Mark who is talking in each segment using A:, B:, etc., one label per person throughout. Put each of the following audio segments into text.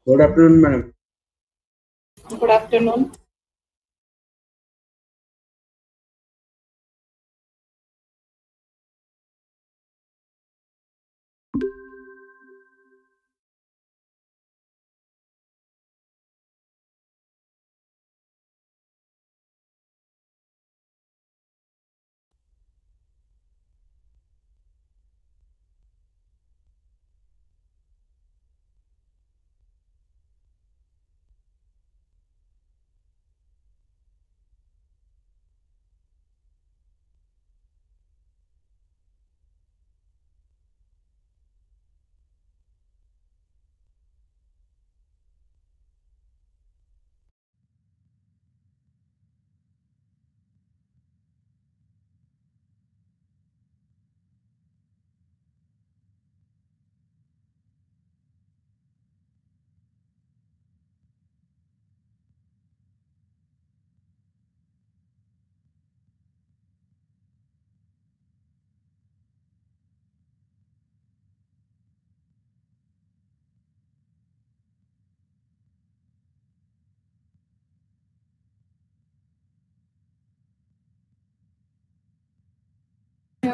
A: Good afternoon, madam.
B: Good afternoon.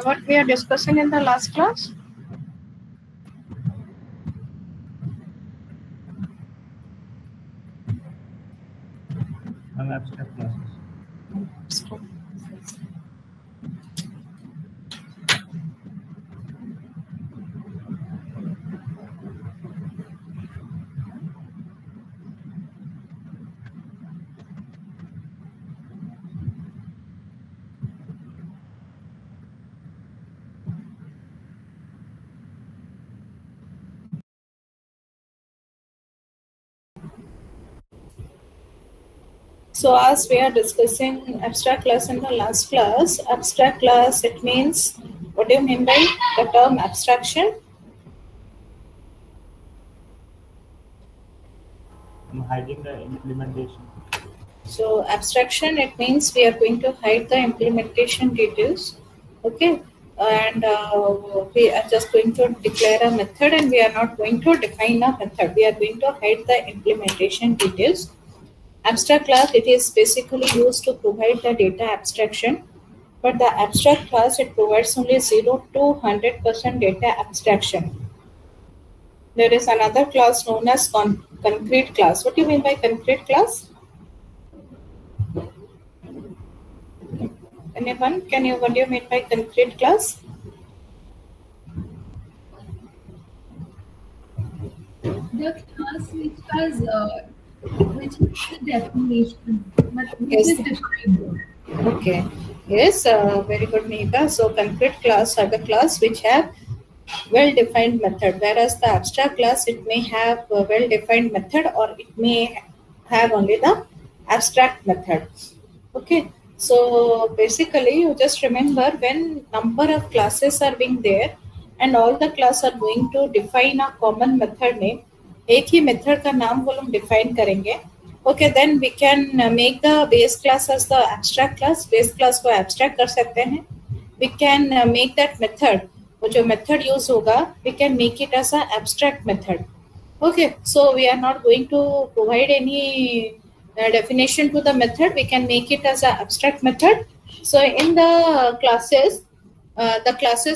B: What we are discussing in the last class?
C: Abstract classes.
B: So as we are discussing abstract class in the last class, abstract class, it means, what do you mean by the term abstraction?
C: I'm hiding the implementation.
B: So abstraction, it means we are going to hide the implementation details. Okay. And we are just going to declare a method and we are not going to define a method. We are going to hide the implementation details. Abstract class, it is basically used to provide the data abstraction, but the abstract class, it provides only 0 to 100% data abstraction. There is another class known as concrete class. What do you mean by concrete class? Anyone? What do you mean by concrete class?
D: The class which is the definition, but which is defined.
B: Okay. Yes, very good, Nika. So concrete class are the class which have well-defined method, whereas the abstract class, it may have a well-defined method or it may have only the abstract method. Okay. So basically, you just remember when number of classes are being there and all the class are going to define a common method name, एक ही method का नाम वो लोग define करेंगे. Okay, then we can make the base class as the abstract class. Base class को abstract कर सकते हैं. We can make that method, वो जो method use होगा, we can make it as a abstract method. Okay, so we are not going to provide any definition to the method. We can make it as an abstract method. So in the classes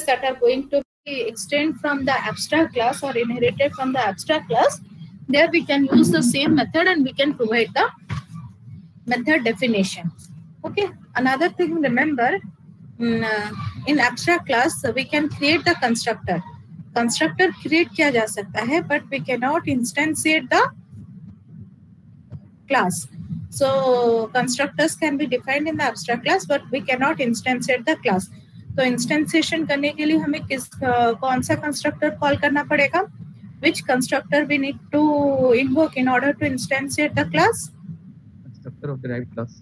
B: that are going to be extend from the abstract class or inherited from the abstract class, there we can use the same method and we can provide the method definition. Okay, another thing, remember, in abstract class we can create the constructor. Constructor create किया जा सकता है, but we cannot instantiate the class. So constructors can be defined in the abstract class, but we cannot instantiate the class. तो instantiation करने के लिए हमें कौन सा constructor call करना पड़ेगा? Which constructor we need to invoke in order to instantiate the class?
C: Constructor of derived class.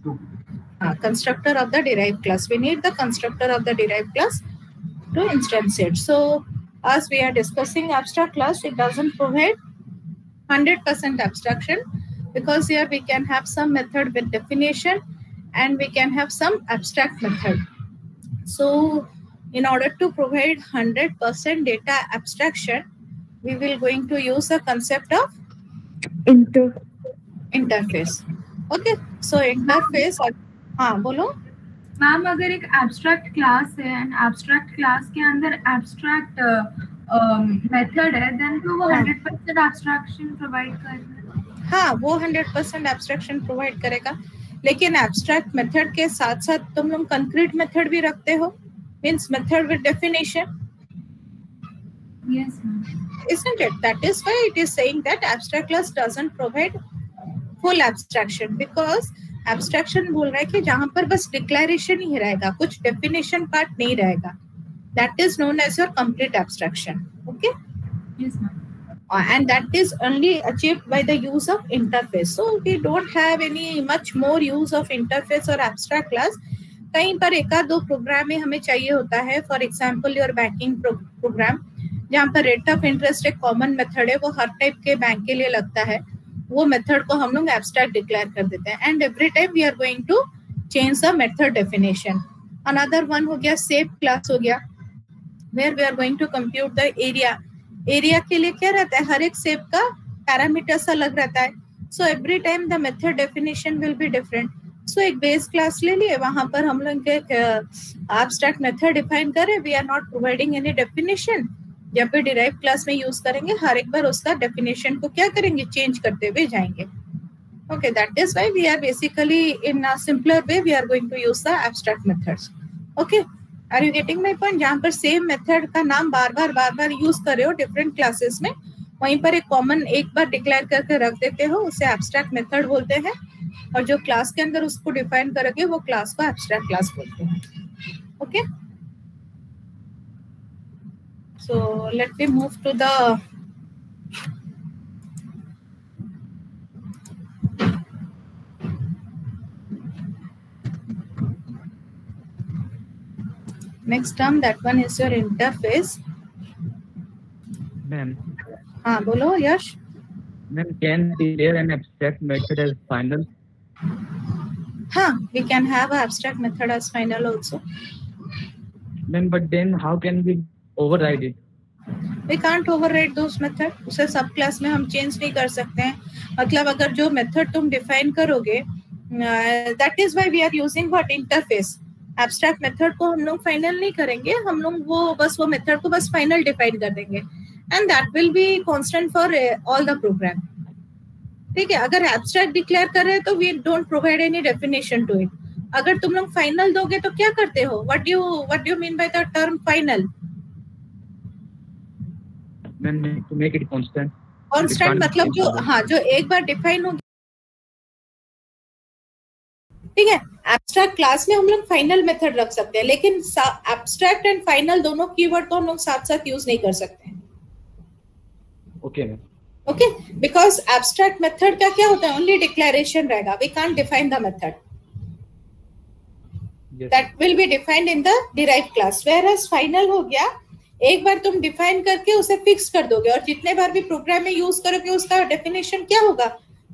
B: Constructor of the derived class. We need the constructor of the derived class to instantiate. So as we are discussing abstract class, it doesn't provide 100% abstraction, because here we can have some method with definition and we can have some abstract method. So in order to provide 100% data abstraction, we will going to use the concept of interface. Okay, so interface, हाँ बोलो।
D: Ma'am अगर एक abstract class है and abstract class के अंदर abstract method है, then तो वो 100% एब्स्ट्रैक्शन प्रोवाइड करेगा।
B: हाँ, वो 100% एब्स्ट्रैक्शन प्रोवाइड करेगा, लेकिन एब्स्ट्रैक्ट मेथड के साथ साथ तुम लोग कंक्रीट मेथड भी रखते हो, means method with definition.
D: Yes, ma'am.
B: Isn't it? That is why it is saying that abstract class doesn't provide full abstraction, because abstraction बोल रहा है कि जहां पर बस डिक्लेरेशन ही रहेगा, कुछ डेफिनेशन पार्ट नहीं रहेगा, that is known as your complete abstraction. Okay?
D: Yes, ma'am.
B: And that is only achieved by the use of interface. So we don't have any much more use of interface or abstract class. कहीं पर एक आध दो programme में हमें चाहिए होता है, for example your banking program, जहाँ पर रेट ऑफ इंटरेस्ट एक कॉमन मेथड है, वो हर टाइप के बैंक के लिए लगता है, वो मेथड को हम लोग एब्स्ट्रैक्ट डिक्लेयर कर देते हैं, and every time we are going to change the method definition. Another one हो गया सेप क्लास हो गया, where we are going to compute the area. Area के लिए क्या रहता है, हर एक सेप का पैरामीटर्स अलग रहता है, so every time the method definition will be different. So एक बेस क्लास ले लिए, वहां पर हम लोग एक एब्स्ट्रैक्ट मेथड डिफाइन करें, we are not providing any definition. जब भी डिराइव क्लास में यूज करेंगे, हर एक बार उसका डेफिनेशन को क्या करेंगे, चेंज करते हुए जाएंगे। Okay, that is why we are basically in a simpler way we are going to use the abstract methods. Okay, are you getting my point? जहां पर सेम मेथड का नाम बार बार यूज कर रहे हो डिफरेंट क्लासेस में, वहीं पर एक कॉमन एक बार डिक्लेयर करके रख देते हो, उसे एब्स्ट्रैक्ट मेथड बोलते हैं, और जो क्लास के अंदर उसको डिफाइन करोगे वो क्लास को एब्स्ट्रैक्ट क्लास बोलते हैं। Okay, so let me move to the next term, that one is your interface.
C: Ma'am,
B: हाँ बोलो यश।
C: ma'am, can declare an abstract method as final?
B: हाँ, we can have an abstract method as final also.
C: Ma'am, but then how can we override it?
B: We can't override those method. उसे सब class में हम change नहीं कर सकते हैं। मतलब अगर जो मेथड तुम डिफाइन करोगे, that is why we are using what interface. Abstract method को हम लोग फाइनल नहीं करेंगे, हम लोग वो मेथड को बस फाइनल डिफाइन कर देंगे, and that will be constant for all the program. ठीक है, अगर एब्स्ट्रैक्ट डिक्लेयर कर रहे हैं तो we don't provide any definition to it. अगर तुम लोग फाइनल दोगे तो क्या करते हो, what do mean by the term final?
C: To make it constant.
B: Constant मतलब जो, हाँ, जो एक बार डिफाइन हो, ठीक है। एब्स्ट्रैक्ट क्लास में हम लोग फाइनल मेथड रख सकते हैं, लेकिन एब्स्ट्रैक्ट एंड फाइनल दोनों कीवर्ड को हम लोग साथ साथ यूज नहीं कर सकते हैं।
C: Okay,
B: okay, because abstract method का क्या होता है, ओनली डिक्लेरेशन रहेगा, we can't define the method, that will be defined in the derived class. Whereas final हो गया, एक बार तुम डिफाइन करके उसे फिक्स कर दोगे, और जितने बार भी प्रोग्राम में यूज करोगे उसका डेफिनेशन क्या होगा,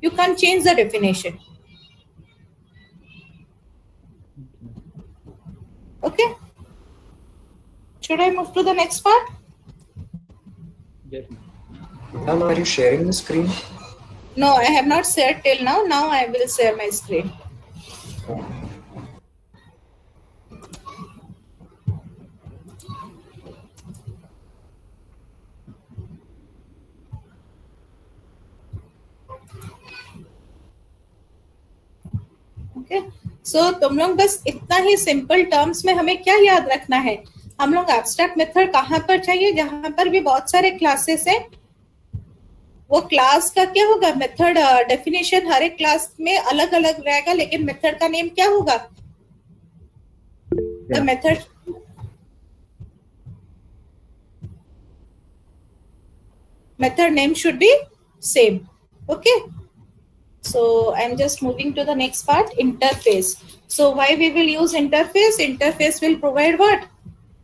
B: you can change the definition. Okay, should I move to the next part?
C: Yes.
A: Ma'am, are you sharing the screen?
B: No, I have not shared till now. Now I will share my screen. Okay. सो तुम लोग बस इतना ही simple terms में हमें क्या याद रखना है, हम लोग एब्स्ट्रैक्ट मेथड कहाँ पर चाहिए, जहां पर भी बहुत सारे क्लासेस है, वो क्लास का क्या होगा, मेथड डेफिनेशन हर एक क्लास में अलग अलग रहेगा, लेकिन मेथड का नेम क्या होगा, the method name should be same. Okay, so I'm just moving to the next part, interface. So why we will use interface? Interface will provide what?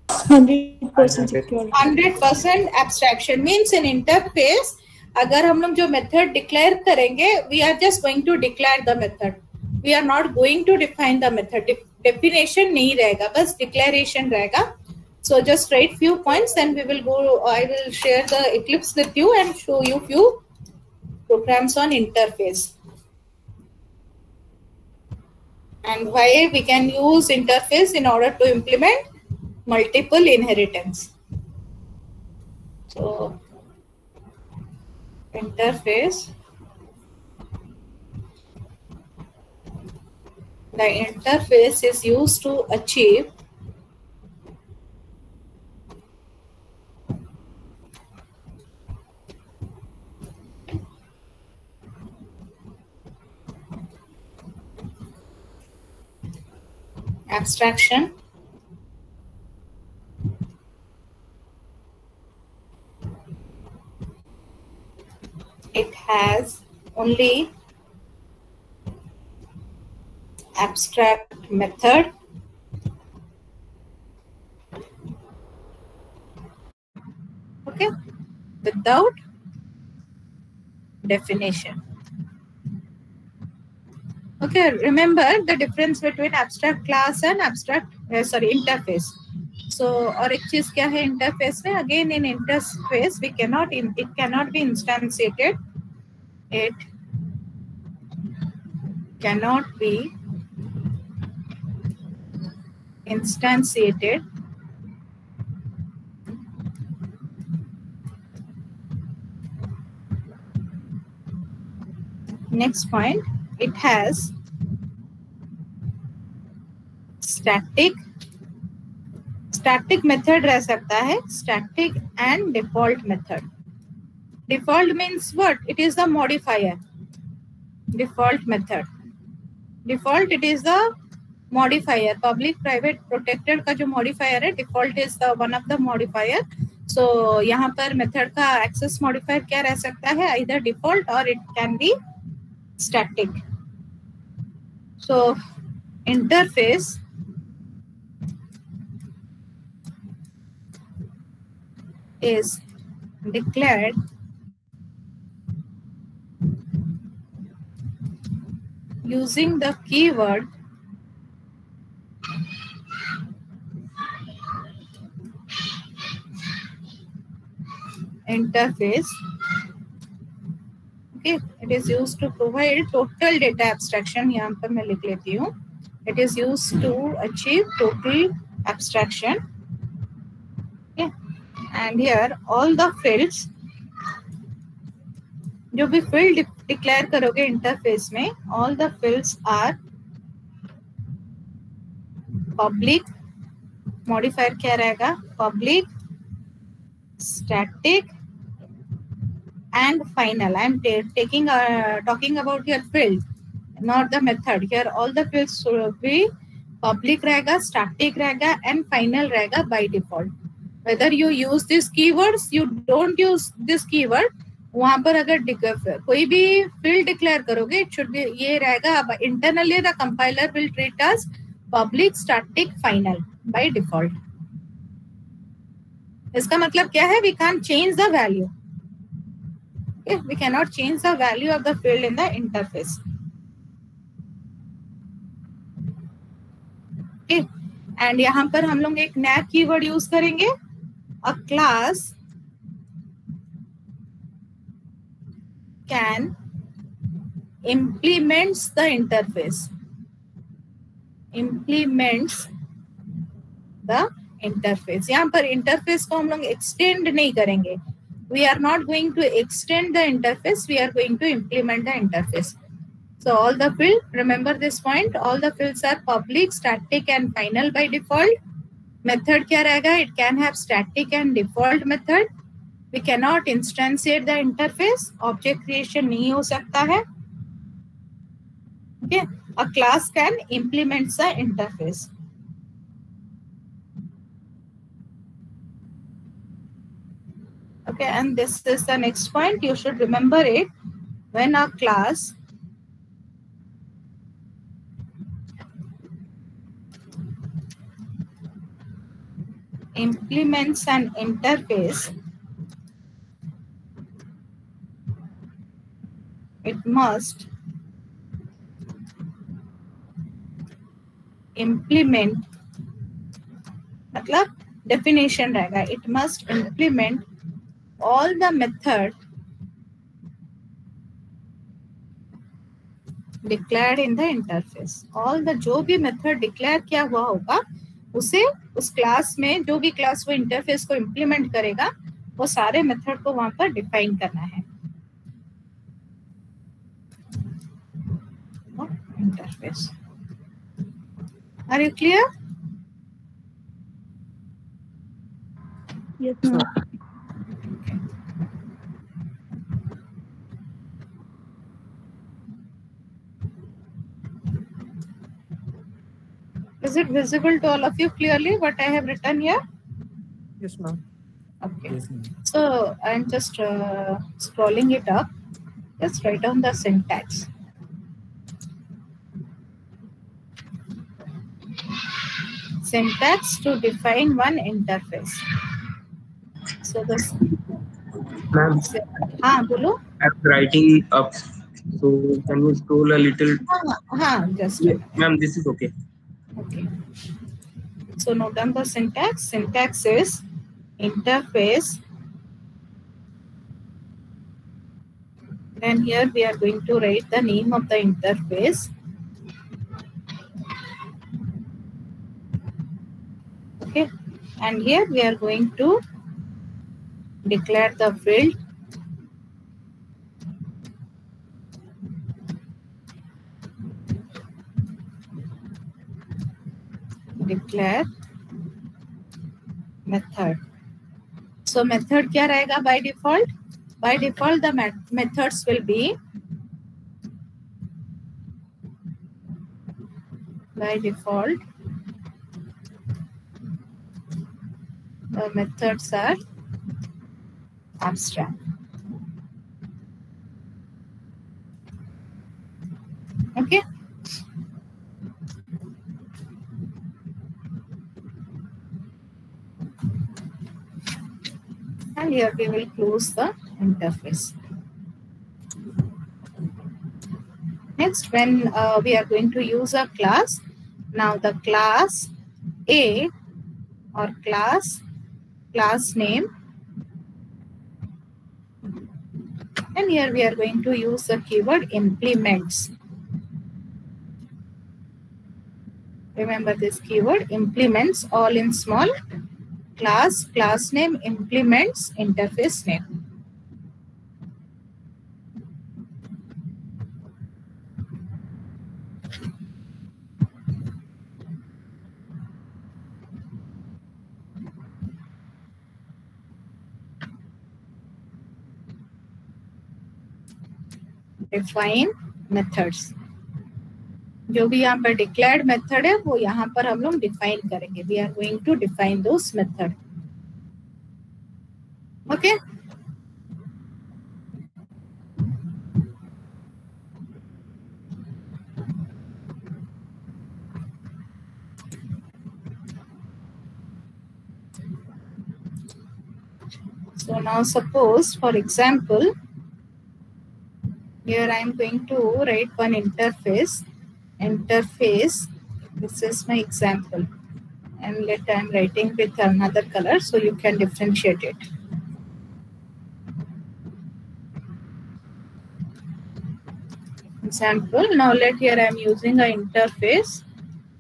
E: 100% security.
B: 100% abstraction means in interface, अगर हम लोग जो method declare करेंगे, we are just going to declare the method. We are not going to define the method. Definition नहीं रहेगा, बस declaration रहेगा. So just write few points and we will go. I will share the Eclipse with you and show you few programs on interface. And why we can use interface in order to implement multiple inheritance. So interface, the interface is used to achieve abstraction, it has only abstract method, okay, without definition. Okay, remember the difference between abstract class and abstract interface. So और एक चीज क्या है interface में? Again in interface it cannot be instantiated. It cannot be instantiated next point, it has static method रह सकता है, static and default method. Default means what? It is the modifier. Default method. Default, it is the modifier. Public, private, protected का जो modifier है, default is the one of the modifier. So यहाँ पर method का access modifier क्या रह सकता है? Either default or it can be static. So interface is declared using the keyword interface. Okay, it is used to provide total data abstraction. यहाँ पर मैं लिख लेती हूँ. It is used to achieve total abstraction. Okay, and here all the fields, जो भी field declare करोगे interface में, all the fields are public. Modifier क्या रहेगा? Public, static and final. I am talking about your field, not the method. Here all the fields should be public रहेगा, static रहेगा and final रहेगा by default. Whether you use these keywords, you don't use this keyword, वहाँ पर अगर कोई भी field declare करोगे, it should be ये रहेगा. Internally the compiler will treat as public, static, final by default. इसका मतलब क्या है? We can't change the value. Okay? We cannot change the value of the field in the interface. Okay? And यहाँ पर हम लोग एक नया कीवर्ड यूज करेंगे. A class can implements the interface. Implements the interface. यहाँ पर interface को हम लोग extend नहीं करेंगे. We are not going to extend the interface. We are going to implement the interface. So all the fields, remember this point, all the fields are public, static and final by default. Method क्या रहेगा? It can have static and default method. We cannot instantiate the interface. Object creation नहीं हो सकता है. Okay. A class can implement the interface. Okay, and this is the next point. You should remember it. When a class implements an interface, it must implement, मतलब definition रहेगा. It must implement all the method declared in the interface. All the जो भी method declare किया हुआ होगा उसे उस class में जो भी क्लास वो इंटरफेस को इम्प्लीमेंट करेगा वो सारे मेथड को वहां पर डिफाइन करना है. Interface. Are you clear?
E: Yes, ma'am.
B: Is it visible to all of you clearly what I have written here?
A: Yes, ma'am.
B: Okay.
A: Yes, ma'am.
B: So I'm just scrolling it up. Just write down the syntax. Syntax to define one interface. So this.
F: Ma'am,
B: हाँ बोलो.
F: I'm writing up. So can you scroll a little?
B: हाँ just.
F: Yeah, ma'am, this is okay.
B: Okay. So note down the syntax. Syntax is interface. Then here we are going to write the name of the interface. Okay. And here we are going to declare the field. Declare method. So method क्या रहेगा by default? By default the methods will be by default the methods are abstract. Okay. And here we will close the interface. Next, when we are going to use a class, now the class A or class name, and here we are going to use the keyword implements. Remember this keyword implements, all in small. Class name, implements, interface name. Define methods. जो भी यहाँ पर declared method है वो यहाँ पर हम लोग define करेंगे. We are going to define those method. Okay. So now suppose, for example, here I am going to write one interface. This is my example, and let I am writing with another color so you can differentiate it. Example. Now let here I am using an interface.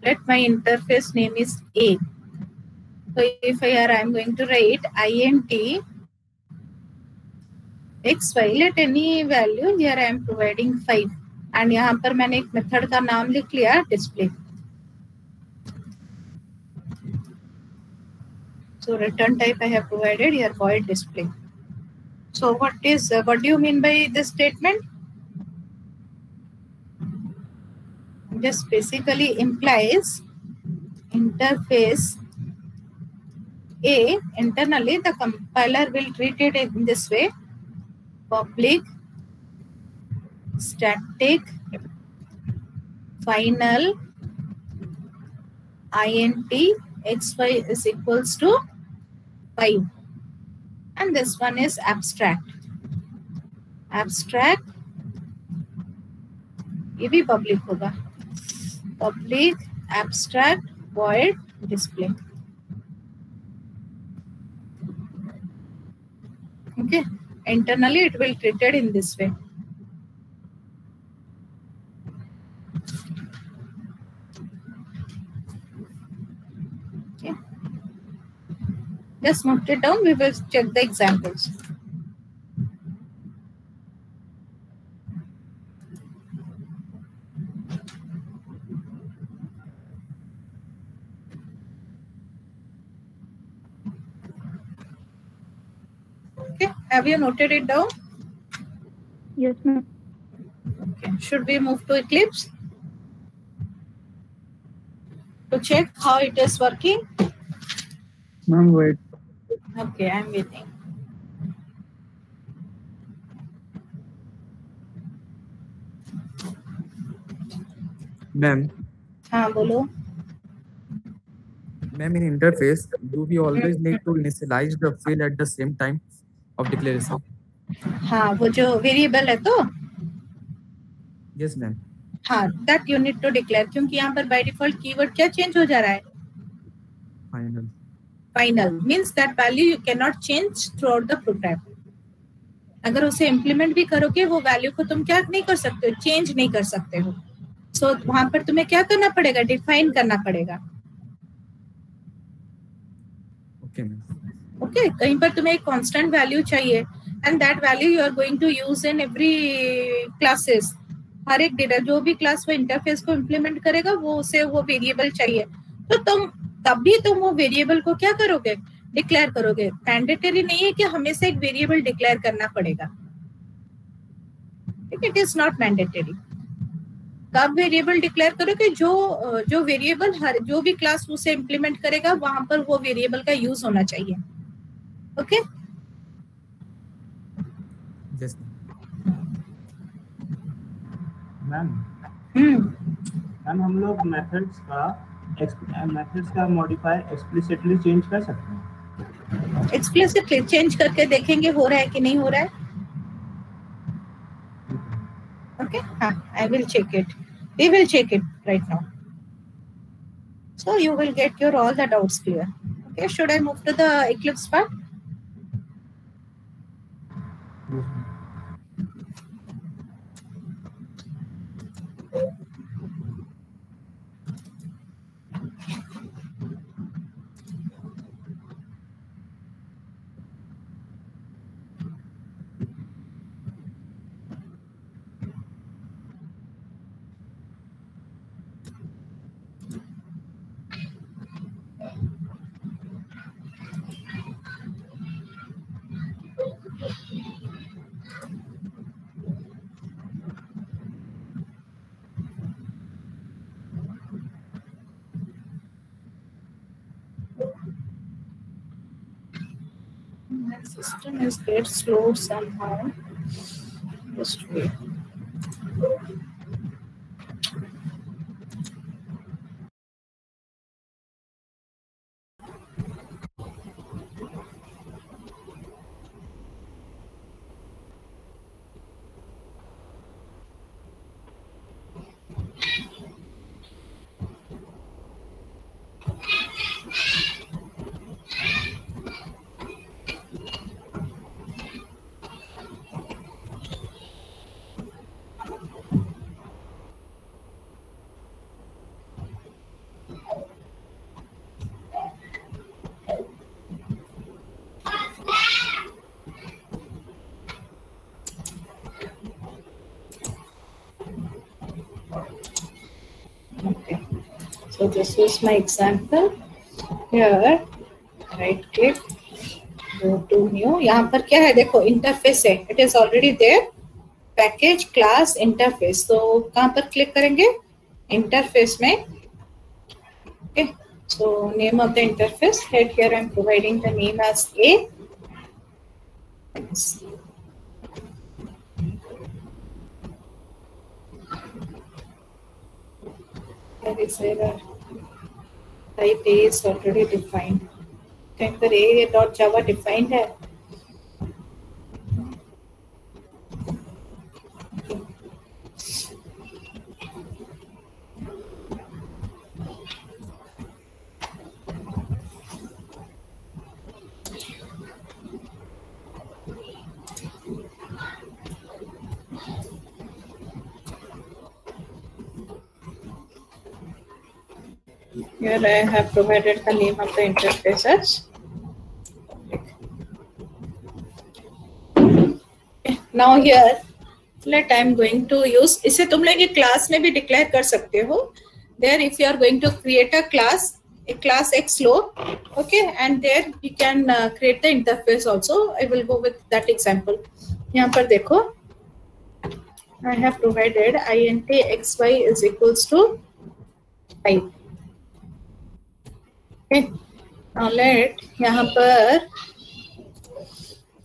B: Let my interface name is A. So if here I am going to write int xy, let any value, here I am providing 5. And यहाँ पर मैंने एक method का नाम लिख लिया display. So return type I have provided here void display. So what do you mean by this statement? This basically implies interface A, internally the compiler will treat it in this way: public static final int xy is equals to 5, and this one is abstract. ये भी public होगा. Public abstract void display. Okay, internally it will treated in this way. Just note it down. We will check the examples. Okay, have you noted it down?
E: Yes, ma'am.
B: Okay. Should we move to Eclipse to check how it is working?
C: Ma'am, wait.
B: Okay, I'm waiting.
G: Ma'am,
B: हाँ बोलो.
G: ma'am, in interface, do we always need to initialize the field at the same time of declaration?
B: हाँ वो जो variable है तो
G: Yes, ma'am.
B: हाँ that you need to declare क्योंकि यहाँ पर by default कीवर्ड क्या चेंज हो जा रहा है?
G: Final.
B: Final means that value you cannot change throughout the program. अगर उसे इम्प्लीमेंट भी करोगे वो वैल्यू को तुम क्या नहीं कर सकते हो, चेंज नहीं कर सकते हो. सो वहां पर तुम्हें क्या करना पड़ेगा, डिफाइन करना पड़ेगा.
G: Okay, ma'am.
B: ओके कहीं पर तुम्हें एक कांस्टेंट वैल्यू चाहिए and that value you are going to use in every classes. हर एक डेटा जो भी क्लास वो इंटरफेस को इम्प्लीमेंट करेगा वो उसे वो वेरिएबल चाहिए, तो तुम तभी तुम वो वेरिएबल को क्या करोगे, डिक्लेयर करोगे. मैंडेटरी नहीं है कि हमेशा एक वेरिएबल डिक्लेयर करना पड़ेगा. It is not mandatory. कब वेरिएबल डिक्लेयर करोगे, जो वेरिएबल हर जो भी क्लास उसे इम्प्लीमेंट करेगा वहां पर वो वेरिएबल का यूज होना चाहिए. Okay
G: Yes.
H: मैम हम लोग मेथड्स का मॉडिफायर एक्सप्लिसिटली चेंज कर सकते हैं.
B: एक्सप्लिसिटली चेंज करके देखेंगे हो रहा है कि नहीं हो रहा है. Okay, I will check it. We will check it right now. So you will get your all the doubts clear. Okay, should I move to the Eclipse part? My system is get slow somehow. Just wait. Okay, so this is my example. Here, right click, go to new. यहाँ पर क्या है देखो, interface है. It is already there. Package class interface. So कहाँ पर click करेंगे, interface में. Okay, so name of the interface. Head here I'm providing the name as A. There is error. Type A is already defined. कहीं पर A.java defined है. Here I have provided the name of the interface as Now here let I am going to use, इसे तुम लोग ये class में भी declare कर सकते हो. There if you are going to create a class Xflow, okay, and there you can create the interface also. I will go with that example. यहाँ पर देखो, I have provided int xy is equals to 5. Okay, now let यहाँ पर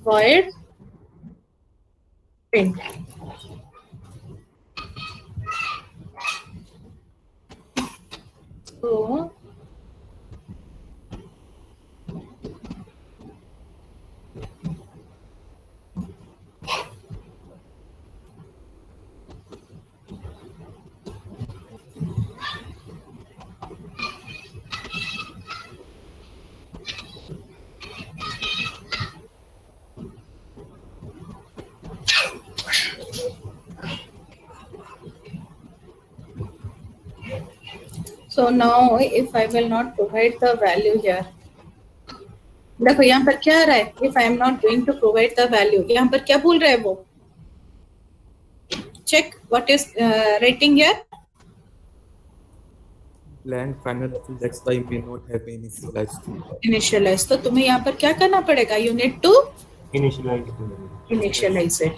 B: void print. So So now if I will not provide the value here, देखो यहाँ पर क्या आ रहा है? If I am not going to provide the value, यहाँ पर क्या बोल रहा है वो? Check what is writing here.
G: Blank final field xy may not have been initialized.
B: Initialize. तो तुम्हें यहाँ पर क्या करना पड़ेगा? You need to initialize it.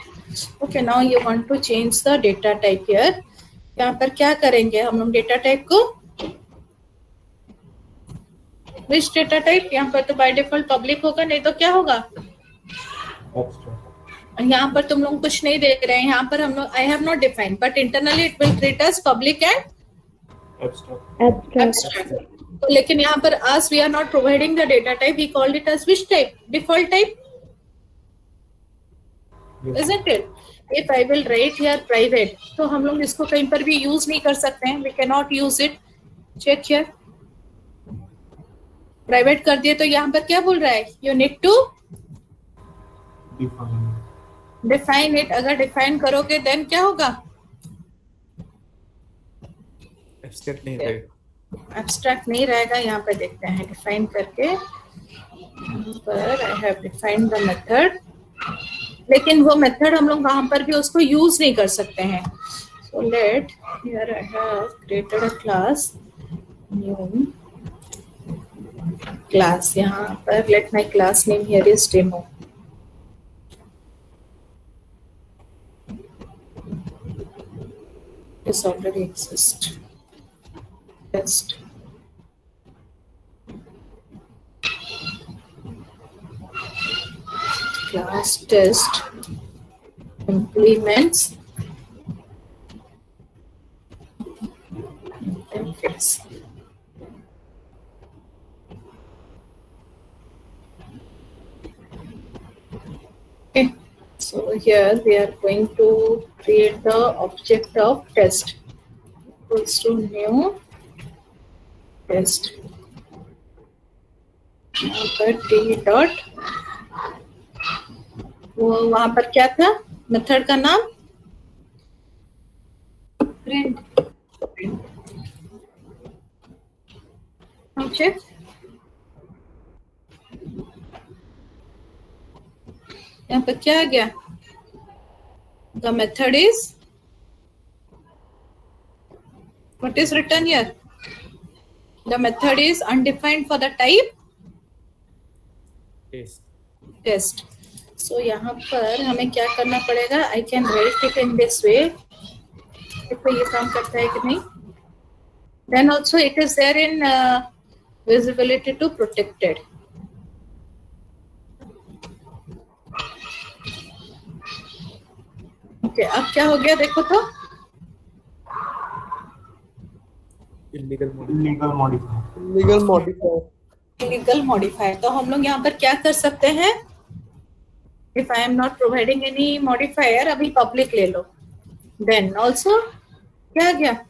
B: Okay, now you want to change the data type here. यहाँ पर क्या करेंगे हम लोग data type को? Which data type? यहाँ पर तो by default public होगा, नहीं तो क्या होगा? यहाँ पर तुम लोग कुछ नहीं दे रहे हैं. यहाँ पर हम लोग I have not defined, but internally it will treat as public and abstract. तो लेकिन यहाँ पर as we are not providing the data type, he called it as which type? Default type, isn't it? If I will write here private, तो हम लोग इसको कहीं पर भी use नहीं कर सकते हैं. We cannot use it. Check here. Private कर दिए तो यहाँ पर क्या बोल रहा है? You need to define it. अगर डिफाइन करोगे देन क्या होगा?
G: एब्स्ट्रैक्ट नहीं रहेगा.
B: एब्स्ट्रैक्ट नहीं रहेगा. यहाँ पे देखते हैं डिफाइन करके. पर I have defined the method, लेकिन वो मेथड हम लोग वहां पर भी उसको यूज नहीं कर सकते हैं. So let here I have created a class, new class. यहाँ पर let my class name here is demo. This already exists. Test. Class test implements interface. Okay, so here we are going to create the object of test equals to new test. यहाँ पर t dot, वो वहां पर क्या था? Method का नाम
D: Print.
B: check. यहाँ पर क्या आ गया? The method is, what is written here? The method is undefined for the type test. So यहाँ पर हमें क्या करना पड़ेगा? I can write it in this way. देखो ये काम करता है कि नहीं? Then also it is there in visibility to protected. Okay, अब क्या हो गया देखो तो?
H: illegal modifier.
B: तो हम लोग यहाँ पर क्या कर सकते हैं? If I am not providing any modifier, अभी public ले लो. Then also क्या गया?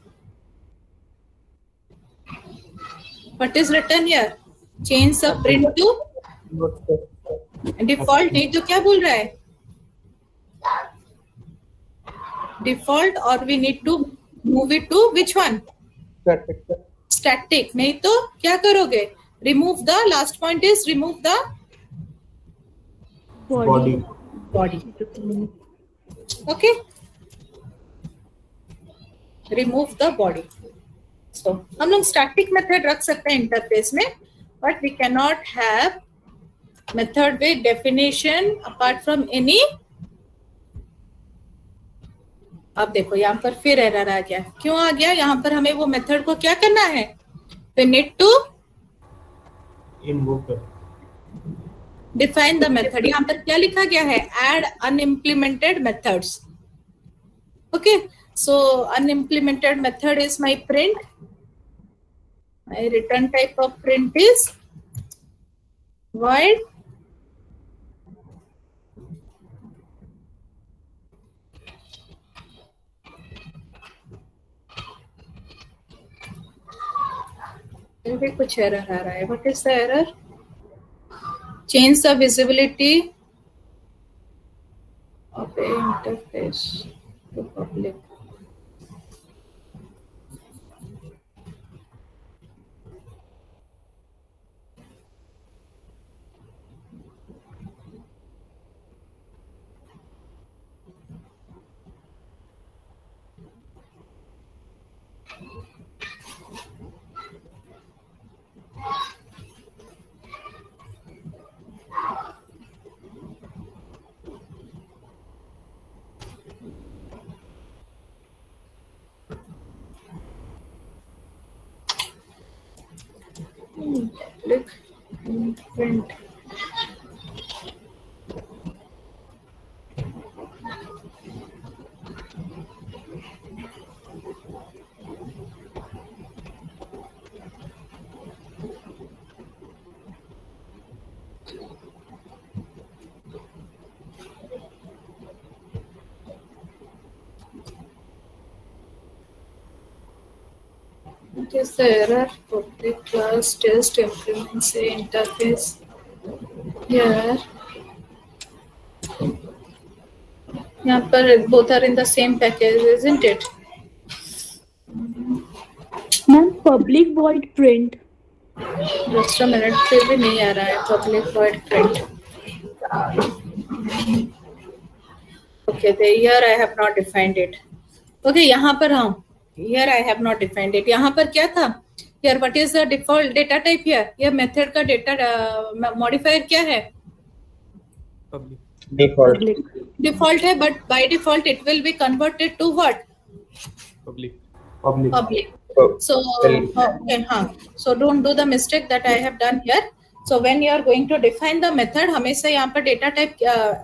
B: What is written here? Change the print to default. नहीं तो क्या बोल रहा है? Default, or we need to move it to which one? Static. नहीं तो क्या करोगे? Remove the last point is remove the body. Okay, remove the body. So हम लोग स्टैटिक मेथड रख सकते हैं इंटरफेस में, but we can not have method with definition apart from any. अब देखो यहाँ पर फिर एरर आ गया. क्यों आ गया? यहाँ पर हमें वो मेथड को क्या करना है? We need to
H: invoke
B: define the method. यहाँ पर क्या लिखा गया है? Add unimplemented methods. Okay, so unimplemented method is my print. My return type of print is void भी कुछ एरर आ रहा है. What is the error? Change the visibility of a interface to public. Click and print. What is the error? Public class test implements a interface. Here, यहाँ पर both are in the same package, isn't it?
E: Ma'am public void print.
B: Just a minute, फिर भी नहीं आ रहा है public void print. Okay, here I have not defined it. Okay, यहाँ पर हाँ. Here I have not defined it. यहाँ पर क्या था? Here what is the default data type here? ये method का data modifier क्या है?
F: Default.
B: Default है, but by default it will be converted to what? Public. So okay, हाँ. So don't do the mistake that I have done here. So when you are going to define the method, हमेशा यहाँ पर data type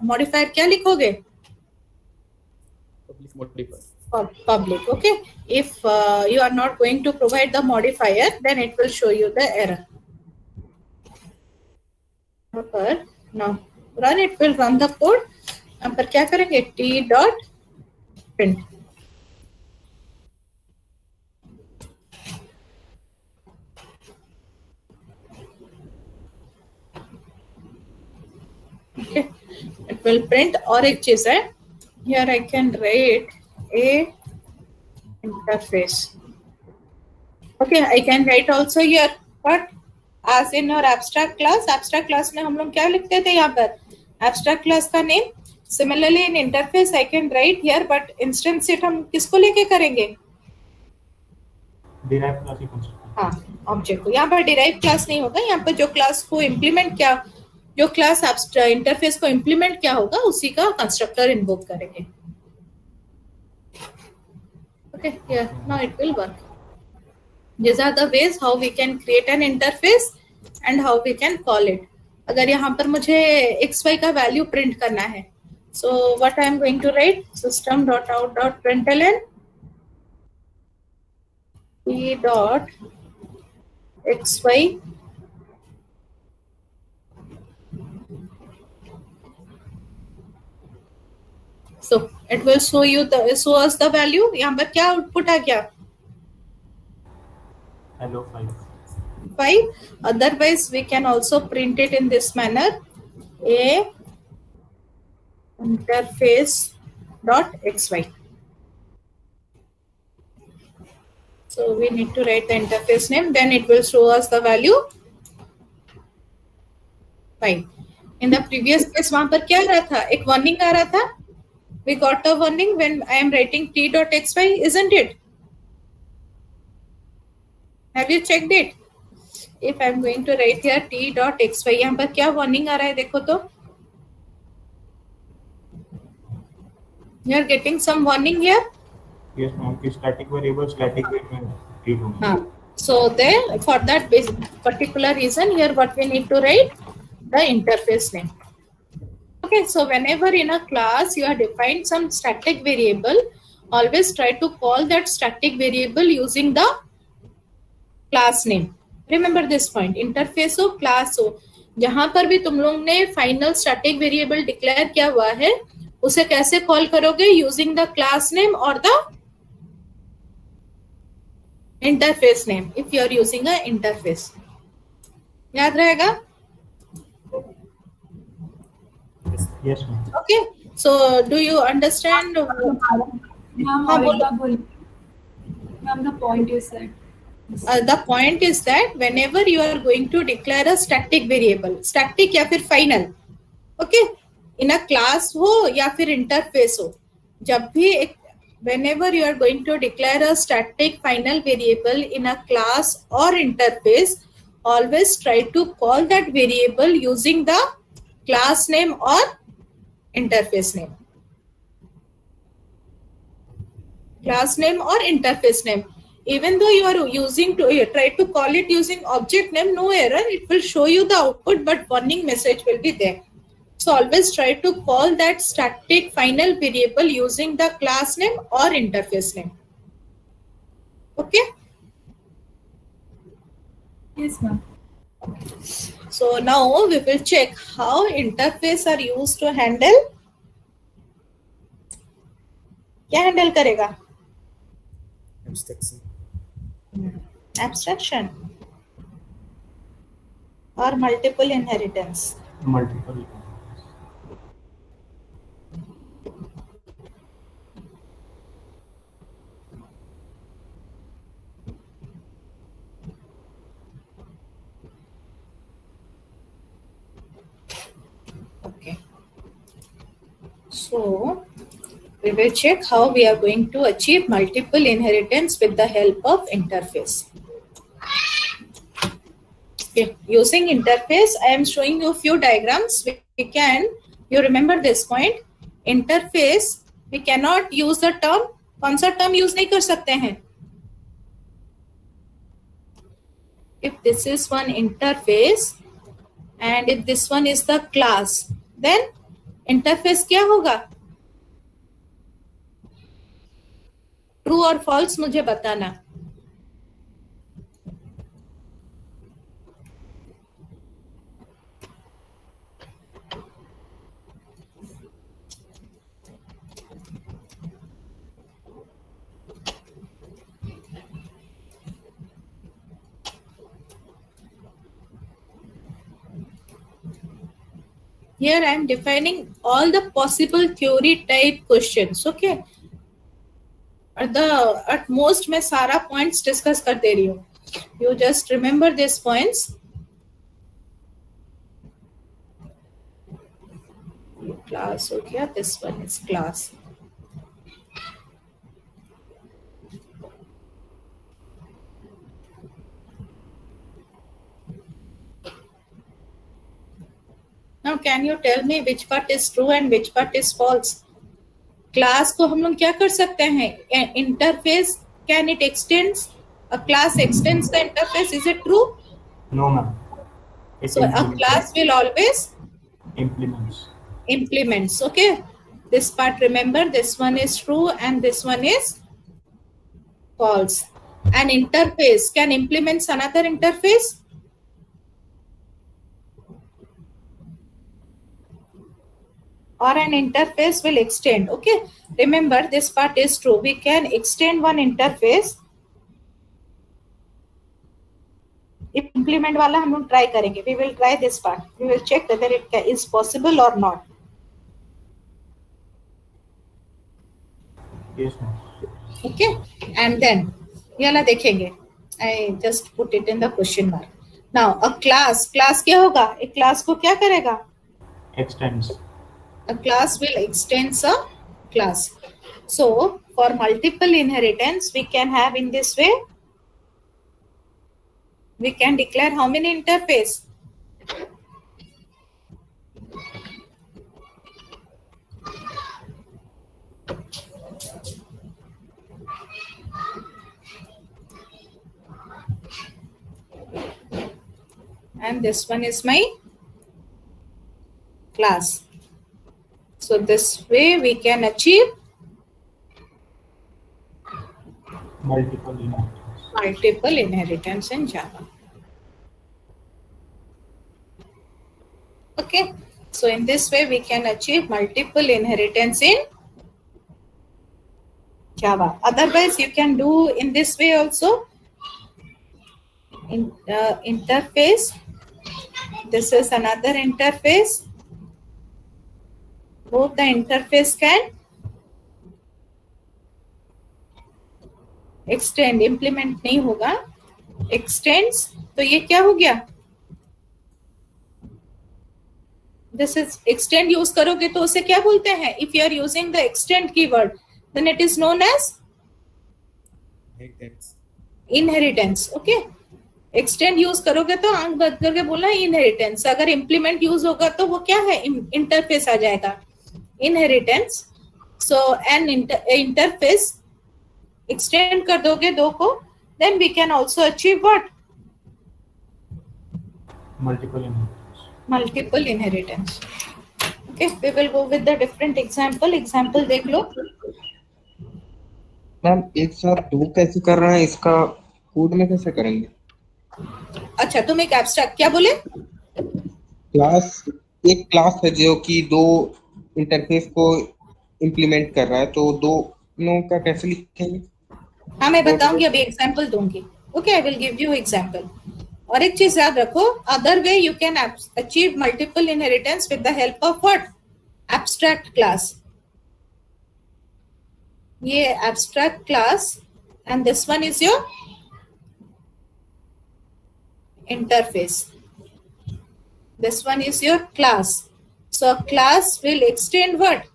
B: modifier क्या लिखोगे?
G: Public modifier.
B: Public. Okay, if you are not going to provide the modifier, then it will show you the error. Now run, it will run the code. यहाँ पर क्या करेंगे? t dot print. Okay, it will print. और एक चीज है, here I can write a interface. Okay, I can write also here, but as in our abstract class में हम लोग क्या लिखते थे यहाँ पर? Abstract class का name. Similarly in interface I can write here, but instance set हम किसको लेके करेंगे?
H: derived class ही construct.
B: हाँ, ऑब्जेक्ट को. यहाँ पर डिराइव क्लास नहीं होगा. यहाँ पर जो क्लास को इम्प्लीमेंट क्या, जो क्लास इंटरफेस को इम्प्लीमेंट क्या होगा, उसी का कंस्ट्रक्टर इन्वोक करेंगे. Okay, yeah, now it will work. These are the ways how we can create an interface and how we can call it. अगर यहाँ पर मुझे xy का वैल्यू प्रिंट करना है, so what I am going to write? System.out.println p dot xy so it will show us the value. यहाँ पर क्या आउटपुट आ गया?
H: hello
B: 5. Otherwise we can also print it in this manner: a interface dot xy. So we need to write the interface name, then it will show us the value 5. In the previous case वहां पर क्या आ रहा था? एक warning आ रहा था. We got a warning when I am writing t.xy, isn't it? Have you checked it? If I am going to write here t.xy, यहाँ पर क्या warning आ रहा है देखो तो? You are getting some warning here?
H: Yes, ma'am. Static variable, static variable.
B: हाँ. So then, for that particular reason, here what we need to write? The interface name. Okay, so whenever in a class you are defined some static variable, always try to call that static variable using the class name. Remember this point. Interface हो, class हो, जहां पर भी तुम लोग ने final static variable declare किया हुआ है, उसे कैसे कॉल करोगे? यूजिंग द क्लास नेम और the interface name if you are using a interface. याद रहेगा?
H: Yes, ma'am.
B: Okay, so do you understand?
D: Ma'am, the point you said.
B: The point is that whenever you are going to declare a static variable, static या फिर final, okay, in a class हो या फिर interface हो, जब भी एक whenever you are going to declare a static final variable in a class or interface, always try to call that variable using the class name or interface name. Class name or interface name. Even though you are using to try to call it using object name, no error, it will show you the output, but warning message will be there. So always try to call that static final variable using the class name or interface name. Okay?
D: Yes, ma'am.
B: So now we will check how interface are used to handle. क्या handle करेगा?
G: Abstraction.
B: Abstraction or multiple inheritance.
H: Multiple.
B: Okay. So we will check how we are going to achieve multiple inheritance with the help of interface. Okay. Using interface, I am showing you a few diagrams. We can, you remember this point, interface, we cannot use the term, कौन सा term use नहीं कर सकते हैं? If this is one interface and if this one is the class, then interface क्या होगा? True or false मुझे बताना. Here I am defining all the possible theory type questions. Okay. At most मैं सारा points discuss कर दे रही हूँ. You just remember these points. Class हो गया. This one is class. Now can you tell me which part is true and which part is false? Class को हम लोग क्या कर सकते हैं? Interface, can it extends? A class extends the interface. Is it true?
H: No, ma'am.
B: So a class will always implements. Okay. This part, remember, this one is true and this one is false. An interface can implement another interface. Or an interface will extend. Okay. Remember, this part is true. We can extend one interface. If implement वाला हम लोग try करेंगे. We will try this part. We will check whether it is possible or not.
H: Yes, ma'am.
B: Okay. And then ये वाला देखेंगे. I just put it in the question mark. Now a class क्या होगा? एक class को क्या करेगा?
H: Extends.
B: A class will extend a class. So for multiple inheritance, we can have in this way. We can declare how many interface? And this one is my class. So this way we can achieve
H: multiple
B: inheritance in Java. Okay, so in this way we can achieve multiple inheritance in Java. Otherwise, you can do in this way also. In interface, this is another interface. Both the interface can extend. Implement नहीं होगा, extends. तो ये क्या हो गया? This is extend use करोगे तो उसे क्या बोलते हैं? If you are using the extend keyword, then it is known as inheritance. Okay. Extend use करोगे तो आंख बंद करके बोलना इनहेरिटेंस. अगर इम्प्लीमेंट यूज होगा तो वो क्या है? इंटरफेस आ जाएगा. Inheritance. So an interface extend कर दोगे दो को, then we can also achieve what? Multiple inheritance. Okay, we will go with the different example देख लो.
F: मैम एक साथ दो कैसे कर रहे हैं, इसका कोड में कैसे करेंगे?
B: अच्छा, तुम एक एब्स्ट्रैक्ट क्या बोले?
F: एक क्लास है जो कि दो इंटरफेस को इंप्लीमेंट कर रहा है, तो दोनों का कैसे लिखेंगे?
B: हाँ, मैं बताऊंगी, अभी एग्जांपल दूंगी. Okay, I will give you example. और एक चीज याद रखो, other way you can achieve multiple inheritance with the help of what? Abstract class. ये abstract class and this one is your interface. This one is your class. So a class will extend what?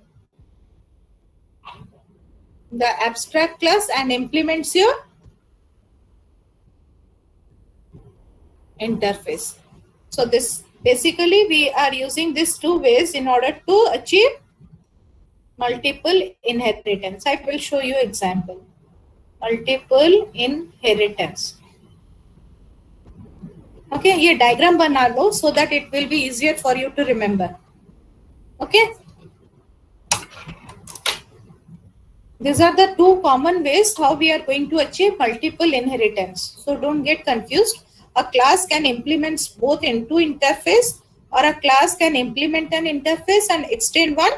B: The abstract class and implements your interface. So this basically we are using these two ways in order to achieve multiple inheritance. I will show you example. Multiple inheritance. Okay, ये diagram बना लो so that it will be easier for you to remember. Okay, these are the two common ways how we are going to achieve multiple inheritance. So don't get confused. A class can implement both into interface, or a class can implement an interface and extend one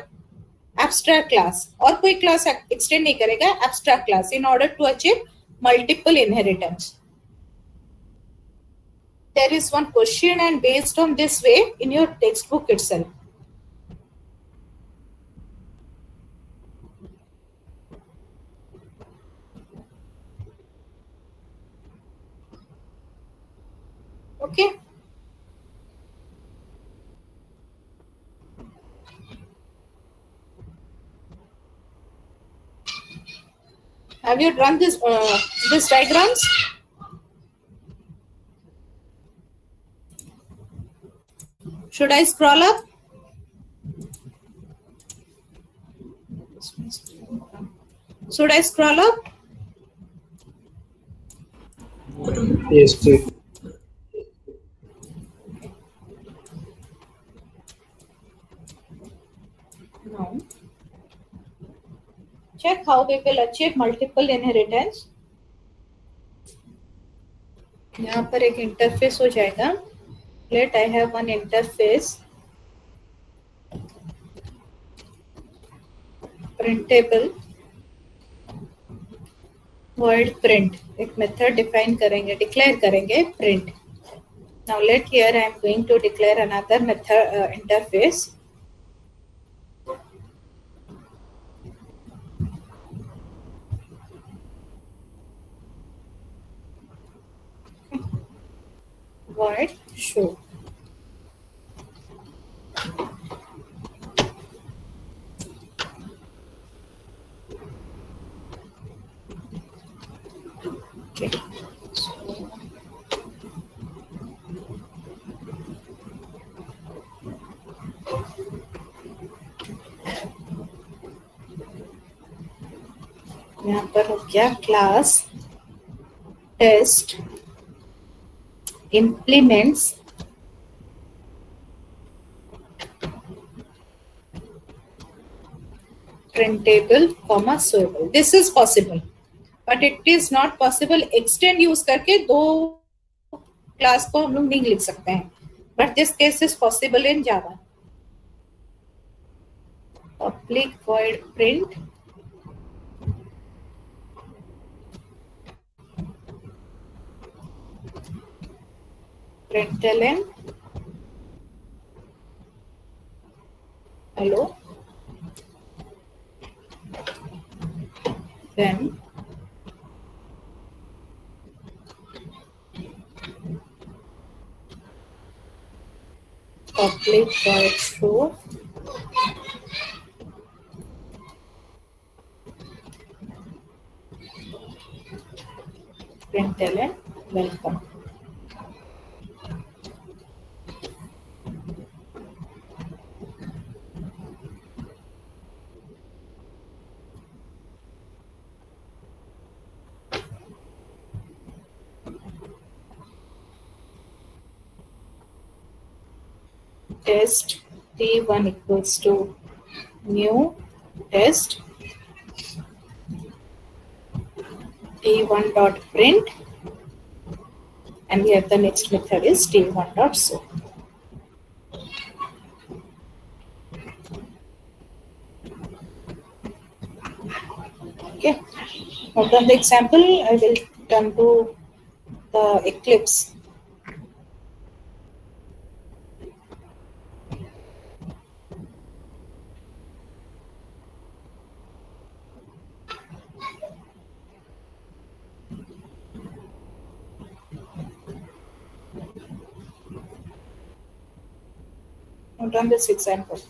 B: abstract class. और कोई class extend नहीं करेगा abstract class in order to achieve multiple inheritance. There is one question, and based on this way in your textbook itself. Okay. Have you drawn these diagrams? Should I scroll up? Should I scroll up?
A: Yes, please.
B: Now, check how we will achieve multiple inheritance. यहाँ पर एक interface हो जाएगा. Let I have one interface, printable, void print. एक method define करेंगे, declare करेंगे print. Now let here I am going to declare another method interface. Void show. Okay. So, यहाँ पर हो गया class test implements printable comma sewable. This is possible, but it is not possible extend use करके दो class को हम लोग नहीं लिख सकते हैं. But this case is possible in Java. Public void print println hello, then public void show println welcome. Test t1 equals to new test t1 dot print, and here the next method is t1 dot show. Okay, now done the example, I will turn to the Eclipse. Now done this example.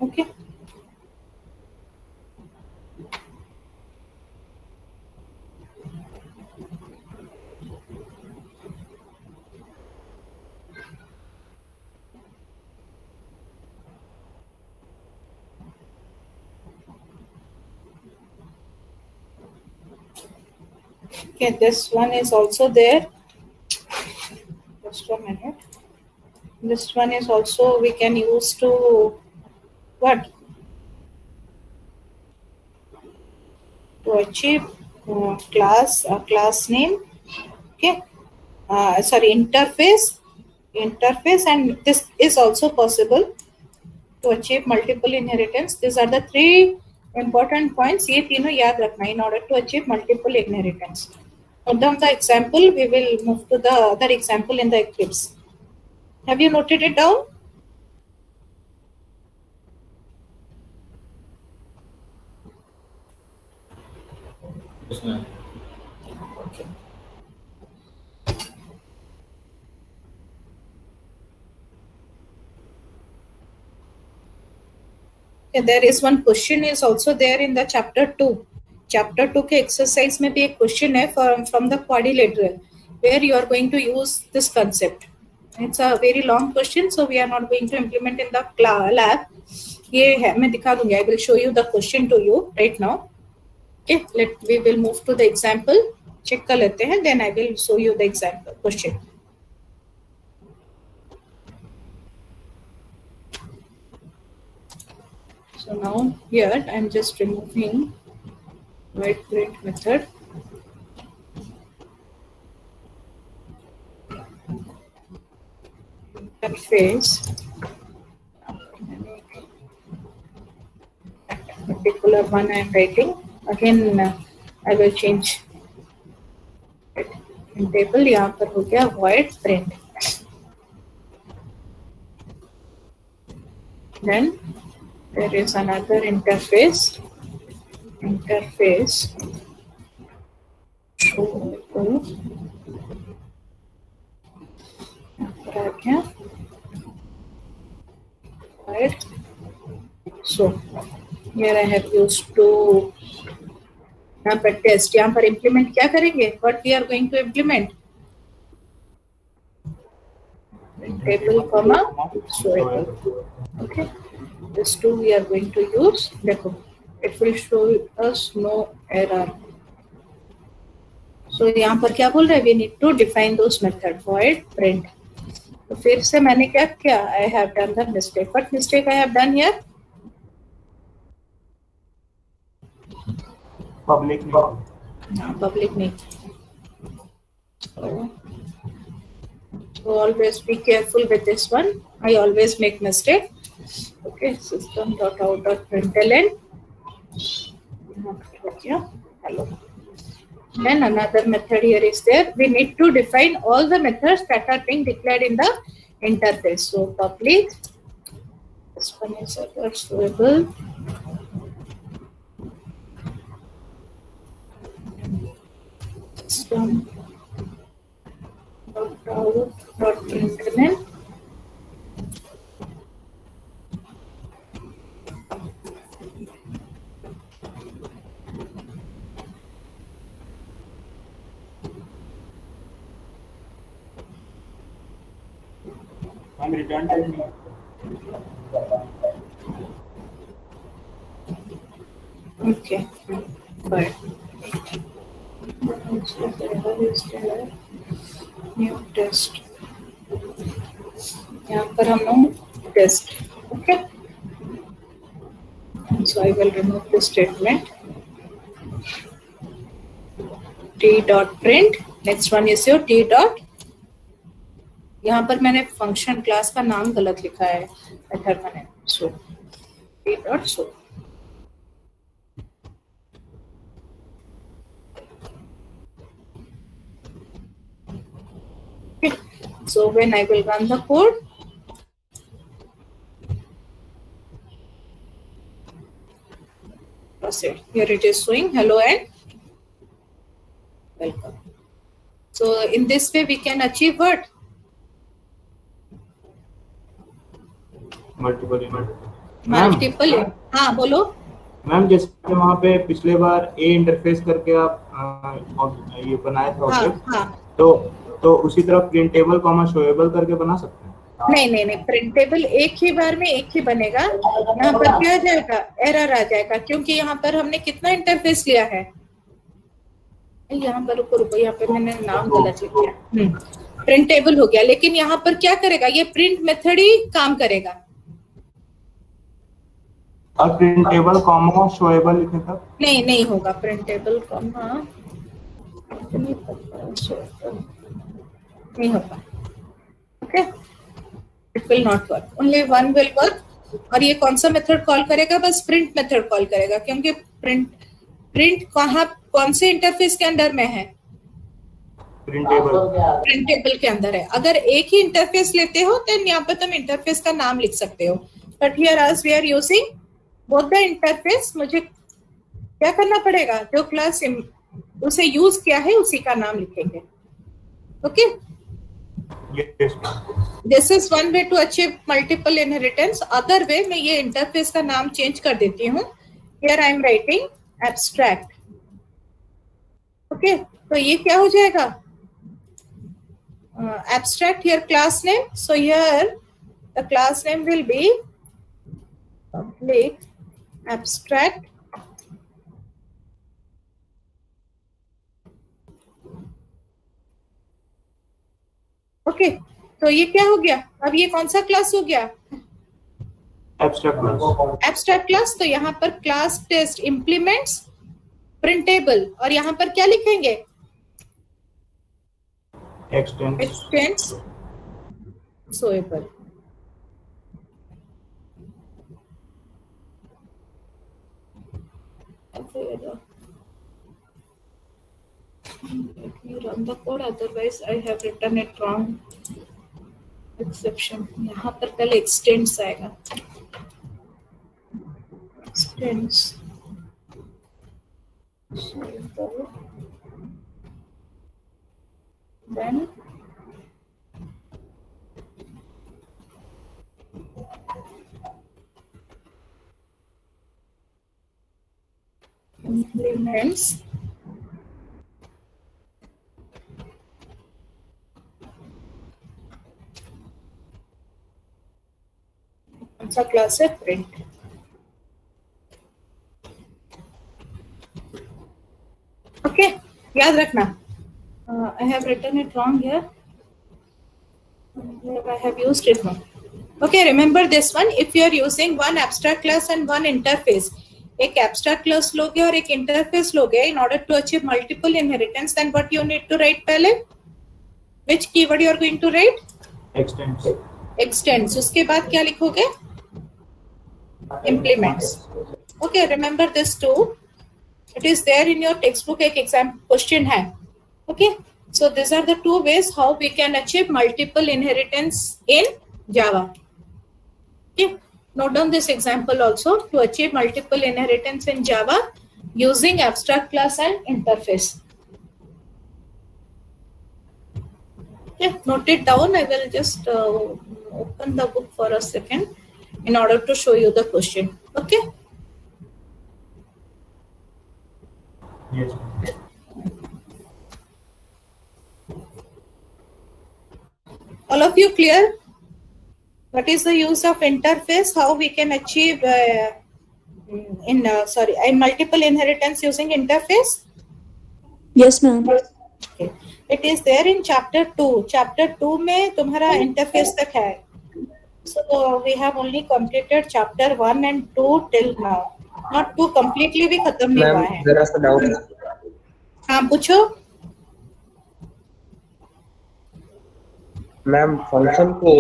B: Okay. Okay, this one is also there. Just a minute. This one is also we can use to what? To achieve class name. Okay. Sorry, interface, and this is also possible to achieve multiple inheritance. These are the three important points. ये तीनों याद रखना in order to achieve multiple inheritance. Note down the example. We will move to the other example in the Eclipse. Have you noted it down?
A: Yes, ma'am.
B: Okay. Okay, there is one question is also there in the chapter 2. Chapter 2 के exercise में भी एक question है from the quadrilateral where you are going to use this concept. It's a very long question, so we are not going to implement in the lab. ये है मैं दिखा दूंगी. I will show you the question to you right now. Okay, we will move to the example. Check कर लेते हैं. Then I will show you the example question. So now here I am just removing void print method. interface, particular one I am writing again. I will change in table. यहाँ पर हो गया void print. Then there is another interface. Right. So here I have used to यहाँ पर test, यहाँ पर implement क्या करेंगे? What we are going to implement? Table comma showable. Okay. This two we are going to use. देखो, it will show us no error. So यहाँ पर क्या बोल रहा है? We need to define those method void print. तो फिर से मैंने क्या किया? I have done the mistake. What mistake I have done here?
H: Public
B: नहीं. So always be careful with this one. I always make mistake. Okay, system.out.println. Hello. Then another method here is there. We need to define all the methods that are being declared in the interface. So public, this one is showable. System.out.println.
H: I'm return type.
B: Okay, but new test. यहाँ पर हम लोग test. Okay. So I will remove the statement. T.print. Next one is your T. यहाँ पर मैंने function class का नाम गलत लिखा है. मेथड मैंने so T.show. Okay. So when I will run the code, proceed. Here it is showing hello and welcome. So in this way we can achieve what?
H: Multiple.
B: हाँ बोलो.
H: मैम जैसे वहाँ पे पिछले बार ए इंटरफेस करके आप ये बनाए थे ऑब्जेक्ट. तो उसी तरह प्रिंटेबल कॉमा शोएबल करके बना सकते हैं.
B: नहीं प्रिंटेबल एक ही बार में एक ही बनेगा. यहाँ पर क्या आ जाएगा? एरर आ जाएगा क्योंकि यहाँ पर हमने कितना इंटरफेस लिया है. यहाँ पर रुको यहाँ पे मैंने नाम गलत लिख दिया. प्रिंटेबल हो गया लेकिन यहाँ पर क्या करेगा? ये प्रिंट मेथड ही काम करेगा.
H: और प्रिंटेबल कॉमा शोएबल लिखने तक
B: नहीं होगा. प्रिंटेबल कॉमा नहीं होगा. Okay, it will not work. Only one will work. और ये कौन सा मेथड कॉल करेगा? बस प्रिंट मेथड कॉल करेगा क्योंकि प्रिंट कौन से इंटरफेस के अंदर में है? प्रिंटेबल के अंदर है. अगर एक ही इंटरफेस लेते हो तो यहाँ पर तुम इंटरफेस का नाम लिख सकते हो. But here as we are using both the interface, मुझे क्या करना पड़ेगा? जो क्लास उसे यूज किया है उसी का नाम लिखेंगे. Okay, this is one way to achieve multiple inheritance. Other way मैं ये इंटरफेस का नाम चेंज कर देती हूँ. Here I am writing abstract. Okay, तो ये क्या हो जाएगा? Abstract here class name. So here the class name will be public abstract okay. तो ये क्या हो गया? अब ये कौन सा क्लास हो गया? Abstract class. तो यहाँ पर क्लास टेस्ट इम्प्लीमेंट्स प्रिंटेबल और यहाँ पर क्या लिखेंगे? X tends शोएबल. Let me run the code, otherwise I have written it wrong. Exception. यहाँ पर पहले extends आएगा. Extends. Then implements. कौन सा क्लास है? प्रिंट. ओके, याद रखना. I have written it wrong here. I have used it wrong. Okay, remember this one. If you are using one abstract class and one interface, एक abstract class लोगे और एक interface लोगे, in order to achieve multiple inheritance, then what you need to write पहले? Which keyword you are going to write?
H: Extends.
B: Extends. उसके बाद क्या लिखोगे? Implements. Okay, remember this too. It is there in your textbook. एक exam question है. Okay, so these are the two ways how we can achieve multiple inheritance in Java. Okay, note down this example also. To achieve multiple inheritance in Java using abstract class and interface. Okay, note it down. I will just open the book for a second in order to show you the question. Okay.
H: Yes.
B: All of you clear? What is the use of interface? How we can achieve multiple inheritance using interface?
E: Yes, ma'am.
B: Okay. It is there in chapter 2. Chapter 2 में तुम्हारा interface तक है. So we have only completed chapter 1 and 2 till now. Not 2 completely भी खत्म नहीं हुआ है.
F: जरा सा डाउट.
B: हाँ पूछो.
F: मैम फंक्शन को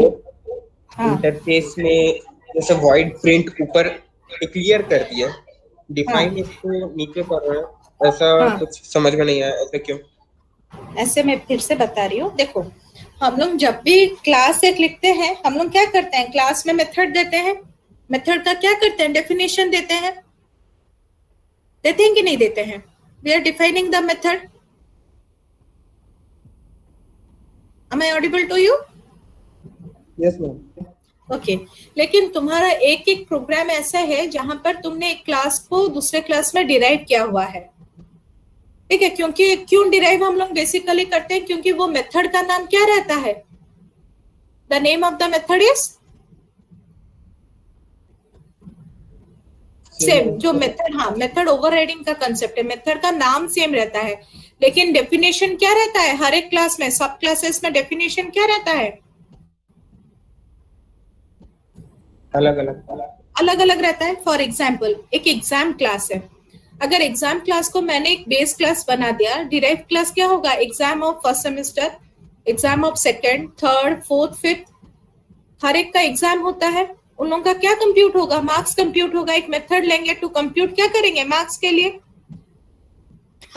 F: इंटरफेस में जैसे void print ऊपर क्लियर कर दिया, डिफाइन इसको नीचे कर रहे हैं, ऐसा कुछ समझ में नहीं आया. ऐसा क्यों?
B: ऐसे मैं फिर से बता रही हूँ. देखो, हम लोग जब भी क्लास एक लिखते हैं, हम लोग क्या करते हैं? क्लास में मेथड देते हैं. मेथड का क्या करते हैं? डेफिनेशन देते हैं. देते हैं कि नहीं देते हैं? We are defining the method. Am I audible to you?
F: Yes, ma'am.
B: Okay. लेकिन तुम्हारा एक एक प्रोग्राम ऐसा है जहां पर तुमने एक क्लास को दूसरे क्लास में डिराइव किया हुआ है. ठीक है, क्योंकि क्यों डिराइव हम लोग बेसिकली करते हैं? क्योंकि वो मेथड का नाम क्या रहता है? The name of the method is same. जो मेथड, हाँ, मेथड ओवरराइडिंग का कंसेप्ट है. मेथड का नाम सेम रहता है, लेकिन डेफिनेशन क्या रहता है? हर एक क्लास में, सब क्लासेस में डेफिनेशन क्या रहता है?
F: अलग अलग
B: रहता है. फॉर एग्जाम्पल, एक एग्जाम क्लास है. अगर एग्जाम क्लास को मैंने एक बेस क्लास बना दिया, डिराइव क्लास क्या होगा? Exam of first semester, exam of second, third, fourth, fifth, हर एक का एग्जाम होता है. उन लोगों का क्या कंप्यूट होगा? मार्क्स कंप्यूट होगा. एक मेथड लेंगे टू कंप्यूट क्या करेंगे? मार्क्स के लिए.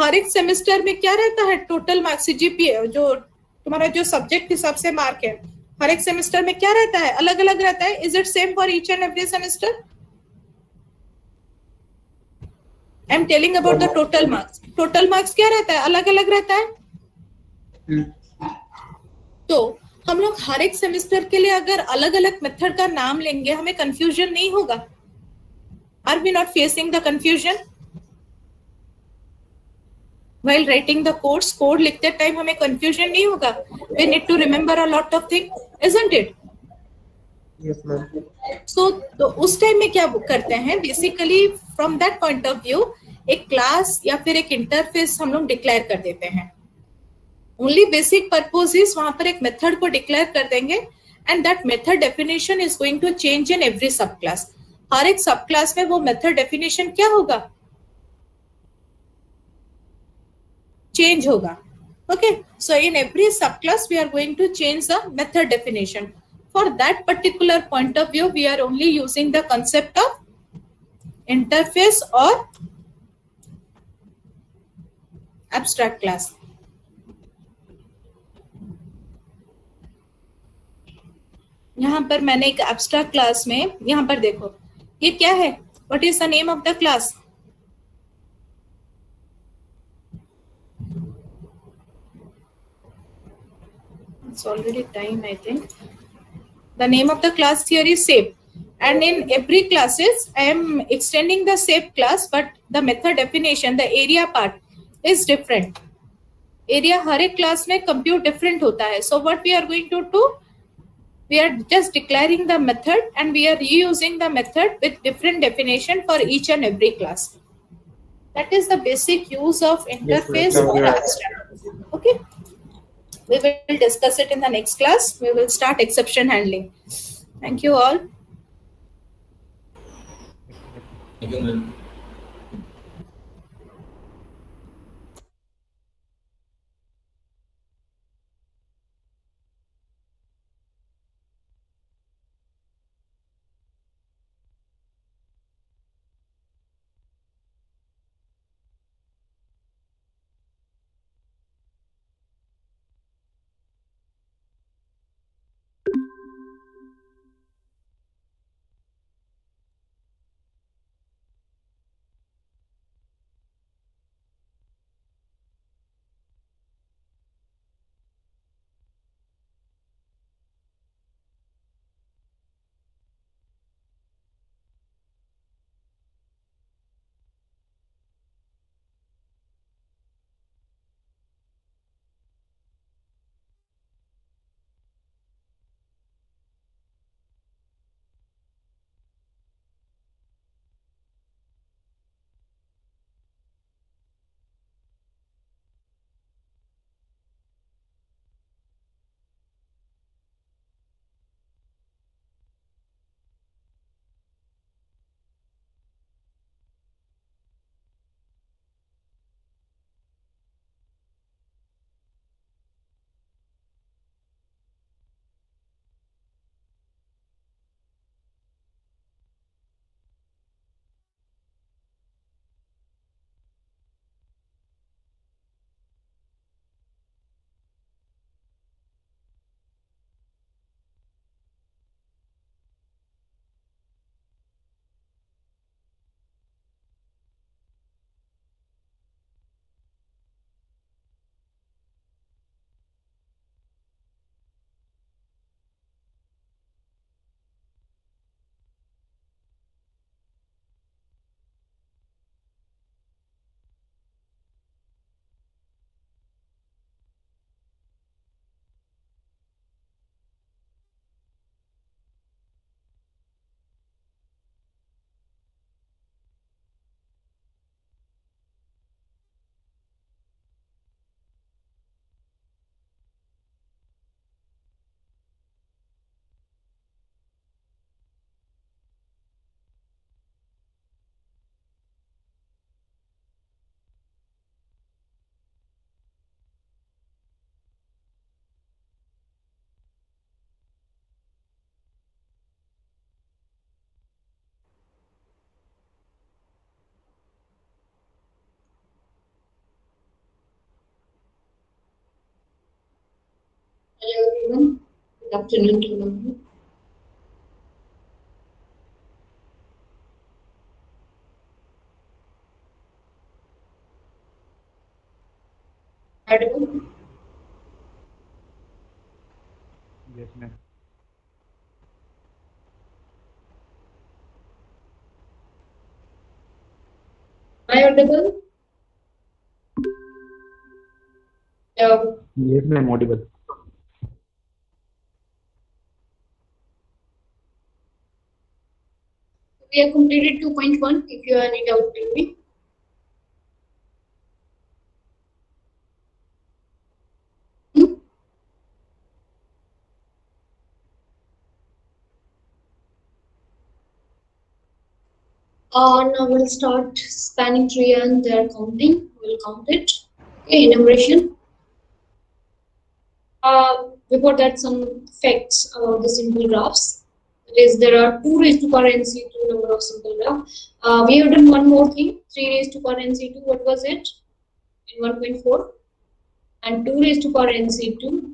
B: हर एक सेमेस्टर में क्या रहता है? टोटल मार्क्स, सीजीपीए, जो तुम्हारा जो सब्जेक्ट हिसाब से मार्क है, हर एक सेमेस्टर में क्या रहता है? अलग अलग रहता है. Is it same for each and every semester? I am telling about the total marks. Total marks क्या रहता है? अलग अलग रहता है. तो हम लोग हर एक सेमेस्टर के लिए अगर अलग अलग मेथड का नाम लेंगे, हमें कंफ्यूजन नहीं होगा. Are we not facing the confusion while writing the codes? Code लिखते टाइम हमें कंफ्यूजन नहीं होगा. we need to remember a lot of things, isn't it?
F: Yes, ma'am.
B: So तो उस टाइम में क्या करते हैं? Basically from that point of view एक क्लास या फिर एक इंटरफेस हम लोग डिक्लेयर कर देते हैं. ओनली बेसिक पर्पज इज वहां पर एक मेथड को डिक्लेयर कर देंगे and that method definition is going to change in every sub class. हर एक सब क्लास में वो मेथड डेफिनेशन क्या होगा? चेंज होगा. Okay, so in every subclass we are going to change the method definition. For that particular point of view, we are only using the concept of interface or abstract class. यहाँ पर मैंने एक abstract class में, यहाँ पर देखो ये क्या है, what is the name of the class? It's already time, I think. The name of the class here is shape, and in every classes I am extending the shape class, but the method definition, the area part is different. Area हर एक class में compute different होता है. So what we are going to do? We are just declaring the method and we are reusing the method with different definition for each and every class. That is the basic use of interface or abstract. Okay. We will discuss it in the next class. We will start exception handling. Thank you all.
A: Thank you, ma'am.
I: Hello everyone. Good afternoon to all of you. Audible?
G: Yes, ma'am.
I: Am I audible?
G: Yes, ma'am, audible.
I: We have completed 2.1. If you have any doubt, tell me. Now we'll start spanning tree and their counting. We'll count it. Okay, enumeration. Before that, some facts about the simple graphs. That is, there are 2 raised to power n c2 number of simple graphs. We have done one more thing, 3 raised to power n c2. What was it? in 1.4 and 2 raised to power NC2.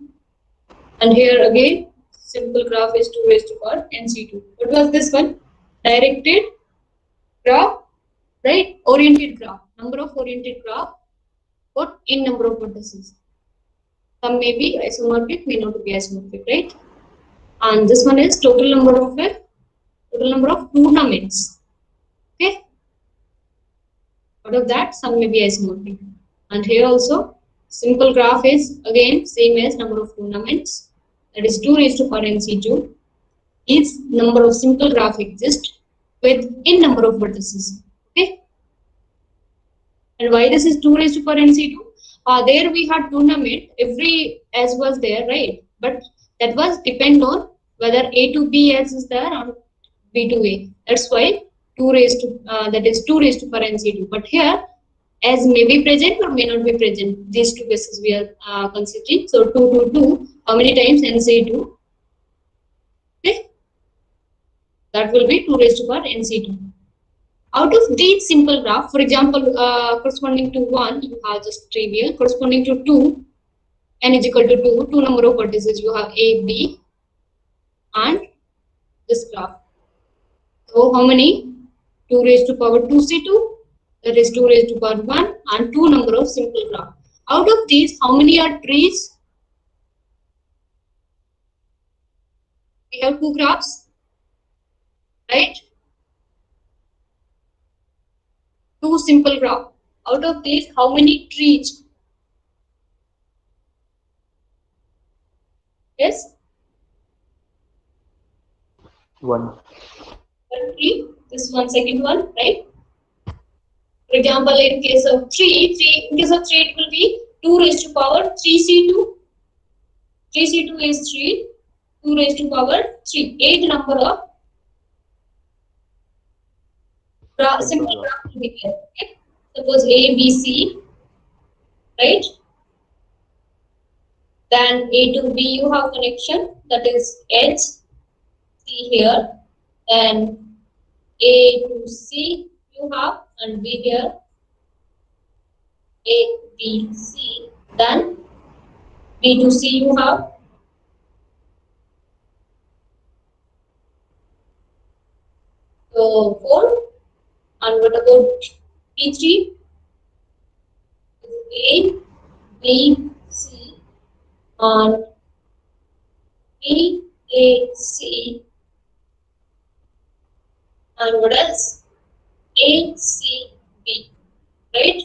I: And here again, simple graph is 2 raised to power NC2. What was this one? Directed graph, right? Oriented graph. Number of oriented graph. What? In number of vertices. Some may be isomorphic, may not be isomorphic, right? And this one is total number of tournaments. Okay. Out of that, some may be isomorphic. And here also, simple graph is again same as number of tournaments. That is 2 raised to power NC2 is number of simple graph exist with n number of vertices. Okay. And why this is 2 raised to power NC2? There we had tournament every S was there, right? But that was depend on whether A to B S is there or B to A. That's why 2 raised to that is 2 raised to power NC2. But here as may be present or may not be present. These two cases we are considering. So 2 to 2, how many times NC2? Okay. That will be 2 raised to power NC2. Out of these simple graph, for example, corresponding to 1, you have just trivial. Corresponding to 2, n is equal to 2, 2 number of vertices, you have A, B, and this graph. So how many? 2 raised to power 2C2. That is 2 raised to power 1 and 2 number of simple graph. Out of these, how many are trees? We have 2 graphs, right? 2 simple graph. Out of these, how many trees? Yes?
H: 1.
I: 1 tree. This one, second one, right? For example, in case of 3, it will be 2 raised to power 3C2. 3C2 is 3. 2 raised to power 3. 8 number of simple graph will be there. Okay? Suppose A, B, C, right? Then A to B you have connection, that is H, C here. Then A to C you have, and B here. A, B, C. Then B to C you have. So 4. And what about P3? A, B, C, and B, A, C, and what else? A, C, B, right?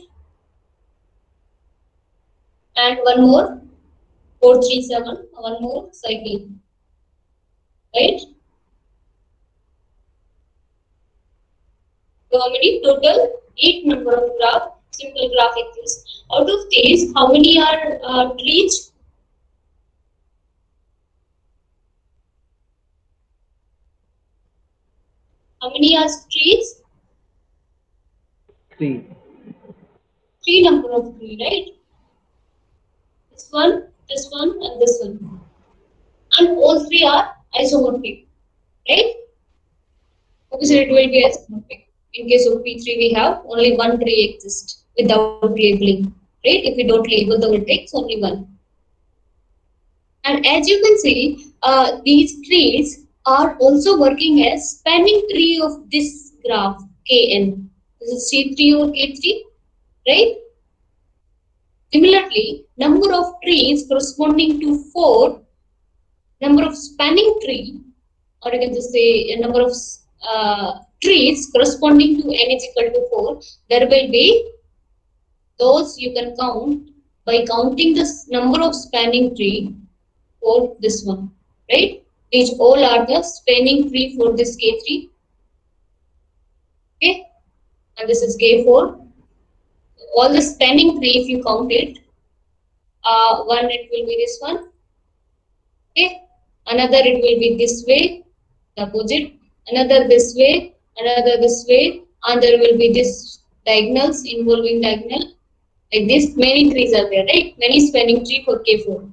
I: And one more, 4, 3, 7, one more cycle, right? So how many? Total 8 number of graph, simple graph exists. Out of these, how many are trees? How many are trees?
C: 3.
I: 3 number of trees, right? This one, and this one. And all 3 are isomorphic, right? Obviously, it will be isomorphic. In case of P3, we have only 1 tree exists without labeling, right? If we don't label the vertex, only 1. And as you can see, these trees are also working as spanning tree of this graph Kn. This is C3 or K3, right? Similarly, number of trees corresponding to 4, number of spanning tree, or you can just say a number of trees corresponding to n is equal to 4, there will be those you can count by counting the number of spanning tree for this one, right? These all are the spanning tree for this K3, okay? And this is K4. All the spanning tree, if you count it, one it will be this one, okay? Another it will be this way, the opposite. Another this way, another this way, and there will be this diagonals, involving diagonal. Like this, many trees are there, right? Many spanning tree for K4.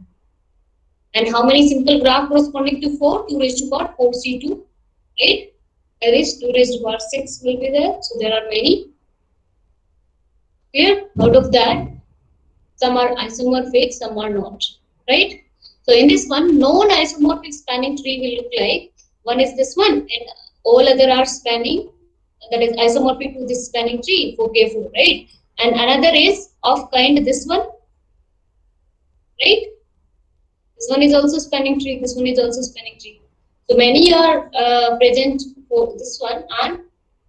I: And how many simple graph corresponding to 4? 2 raised to power 4C2, right? There is 2 raised to power 6 will be there. So there are many. Clear? Out of that, Some are isomorphic, some are not, right? So in this one, non-isomorphic spanning tree will look like, one is this one, and all other are spanning, that is isomorphic to this spanning tree for K4, right? And another is of kind this one, right? This one is also spanning tree, this one is also spanning tree. So many are present for this one, and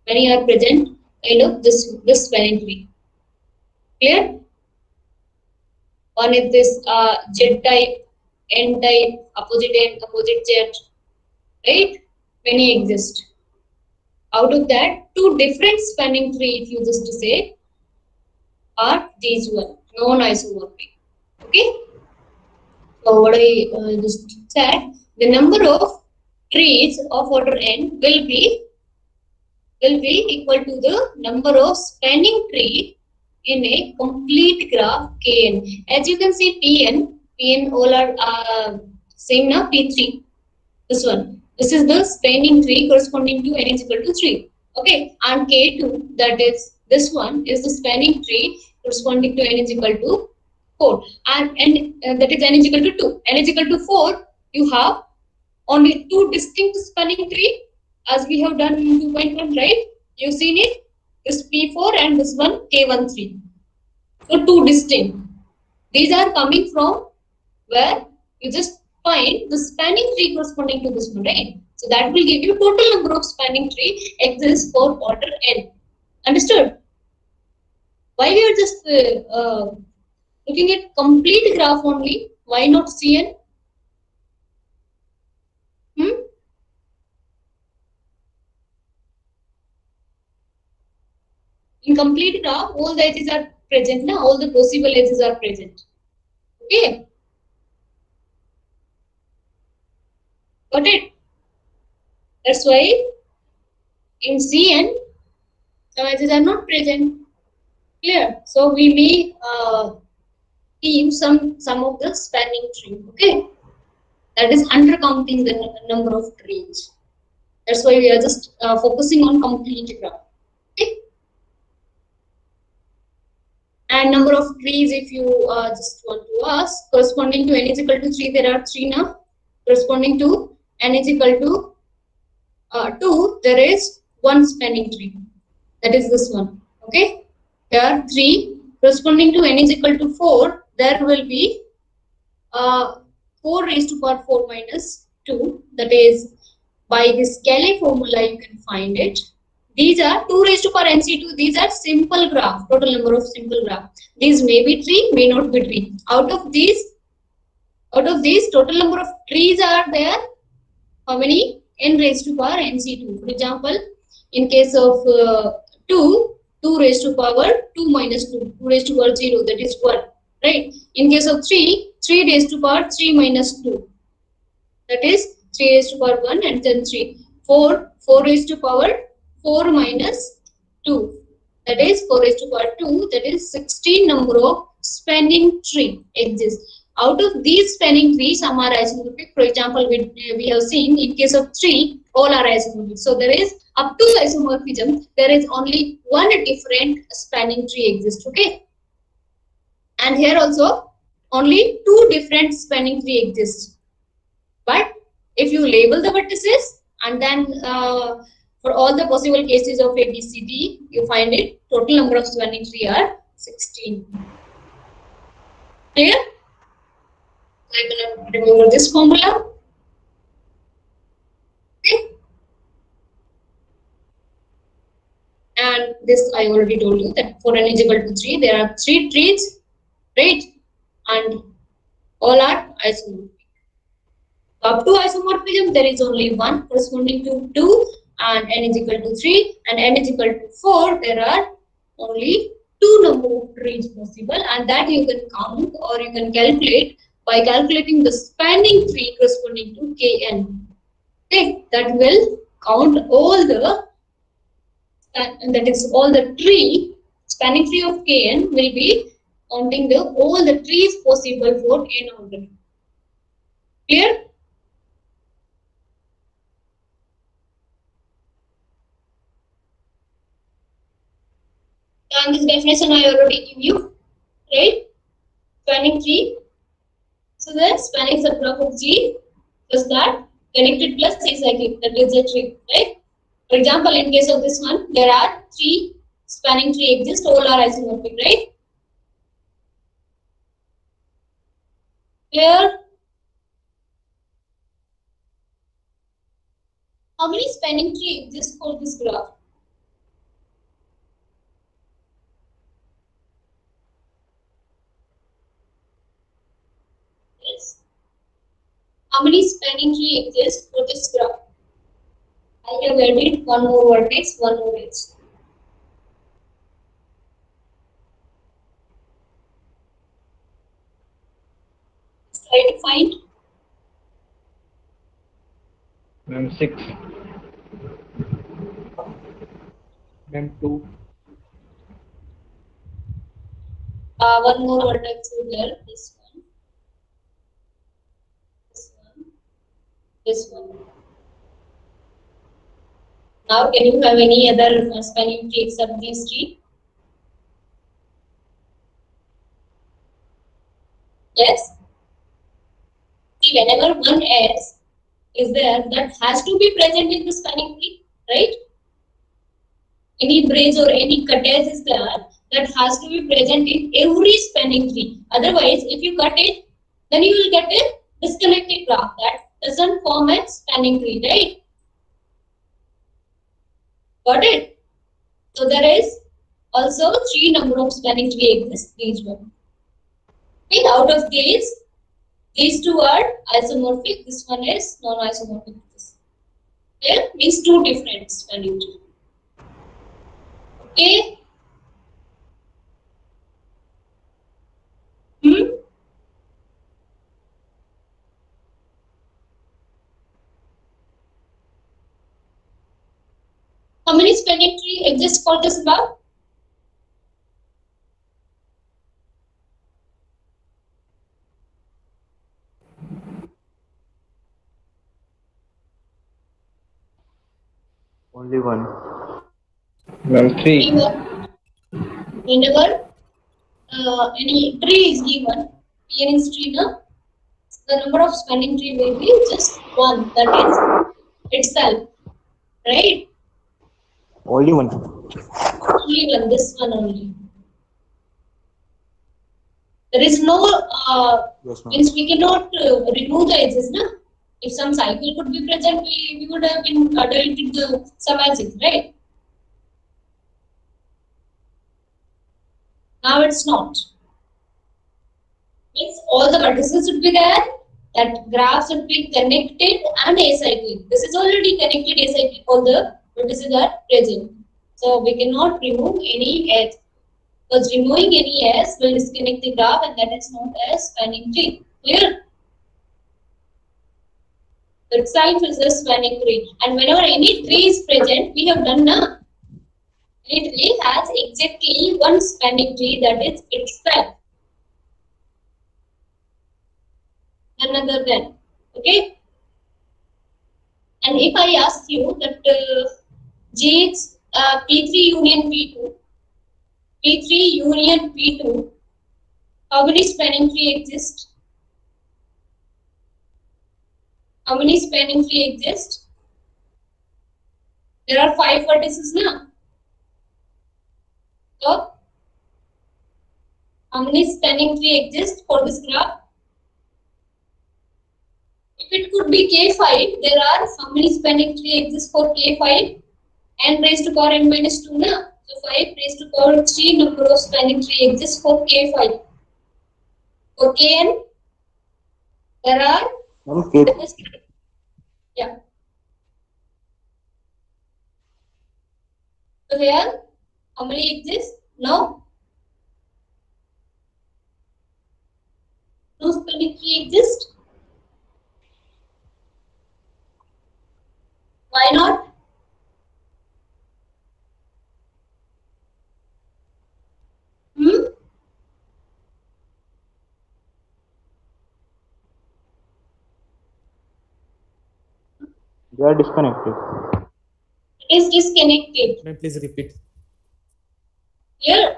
I: many are present in this spanning tree. Clear? One is this Z type, N type, opposite N, opposite Z, right? Many exist. Out of that, two different spanning tree, if you just to say, are these one, non-isomorphic. Okay? So what I just said, the number of trees of order n will be equal to the number of spanning tree in a complete graph Kn. As you can see, Pn all are same now, P3. This one. This is the spanning tree corresponding to n is equal to 3. Okay, and K2, that is this one, is the spanning tree corresponding to n is equal to 4. And that is n is equal to 2. N is equal to 4, you have only two distinct spanning tree, as we have done in 2.1, right? You've seen it, this P4 and this one K13. So two distinct. These are coming from where you just find the spanning tree corresponding to this one, right? So that will give you total number of spanning tree exists for order n. Understood? Why we are just looking at complete graph only? Why not Cn? In complete graph, all the edges are present, na? All the possible edges are present. Okay. Got it? That's why in Cn, some edges are not present. Clear? So we may keep some of the spanning tree. Okay. That is undercounting the number of trees. That's why we are just focusing on complete graph. Okay. And number of trees, if you just want to ask, corresponding to n is equal to 3, there are 3 now. Corresponding to n is equal to 2, there is one spanning tree. That is this one. Okay. There are 3. Corresponding to n is equal to 4, there will be 4 raised to power 4 minus 2. That is, by this Cayley formula, you can find it. These are 2 raised to power NC2. These are simple graph, total number of simple graph. These may be 3, may not be 3. Out of these, total number of trees are there. How many? N raised to power NC2. For example, in case of 2 raised to power 2 minus 2, 2 raised to power 0, that is 1. Right? In case of 3 raised to power 3 minus 2, that is 3 raised to power 1 and then 3. 4 raised to power 4 minus 2, that is 4 raised to power 2, that is 16 number of spanning tree exists. Out of these spanning trees, some are isomorphic. For example, we have seen in case of 3, all are isomorphic. So there is up to isomorphism, there is only one different spanning tree exists. Okay. And here also, only 2 different spanning tree exists. But if you label the vertices and then for all the possible cases of A, B, C, D, you find it total number of spanning tree are 16. Clear? I will remember this formula. Okay. And this I already told you that for n is equal to 3, there are 3 trees, right? And all are isomorphic. Up to isomorphism, there is only one corresponding to 2. And n is equal to 3 and n is equal to 4, there are only 2 number of trees possible, and that you can count or you can calculate by calculating the spanning tree corresponding to Kn. Okay, that will count all the that is all the tree spanning tree of Kn will be counting all the trees possible for n order. Clear? And this definition I already give you, right? spanning tree. So the spanning subgraph of G is that connected plus acyclic, that is a tree, right? For example, in case of this one, there are 3 spanning tree exist, all are isomorphic, right? Here, how many spanning tree exist for this graph? Yes. How many spanning tree exist for this graph? I have added one more vertex, one more edge. Let's try to find.
C: Ma'am, 6.
H: Ma'am, 2.
I: One more vertex is there. This one. This one. This one. Now, can you have any other spanning tree except these 3? Yes. See, whenever one S is there, that has to be present in the spanning tree, right? Any branch or any cut edge is there, that has to be present in every spanning tree. Otherwise, if you cut it, then you will get a disconnected graph that doesn't form a spanning tree, right? Got it? So there is also 3 number of spanning tree exist, these one. Okay, out of these 2 are isomorphic, this one is non-isomorphic. There means 2 different spanning tree. Okay. How many spanning tree exist for this graph?
H: Only 1.
C: Ma'am, 3.
I: Whenever any tree is given, here is tree, no? The number of spanning tree will be just 1, that is itself, right?
H: Only 1.
I: Only 1, this one only. There is no,
H: Yes, ma'am.
I: means we cannot remove the edges, no? If some cycle could be present, we would have been deleted some edges, right? Now it's not. Means all the vertices should be there, that graph should be connected and acyclic. This is already connected acyclic, all the vertices are present. So we cannot remove any edge. Because removing any edge will disconnect the graph, and that is not a spanning tree. Clear? So itself is a spanning tree. And whenever any tree is present, we have done now. Any tree has exactly one spanning tree, that is itself. None other than. Okay? And if I ask you that G is P3 union P2, P3 union P2, how many spanning tree exist? How many spanning tree exist? There are 5 vertices now. So, how many spanning tree exist for this graph? If it could be K5, there are how many spanning tree exist for K5? N raised to power n minus 2 na? So 5 raised to power 3 number of spanning tree exists for K5. For Kn, there are yeah. So here, how many exist? No. No spanning tree exist. Why not?
H: They are disconnected.
I: It is disconnected.
G: May I please repeat?
I: Here,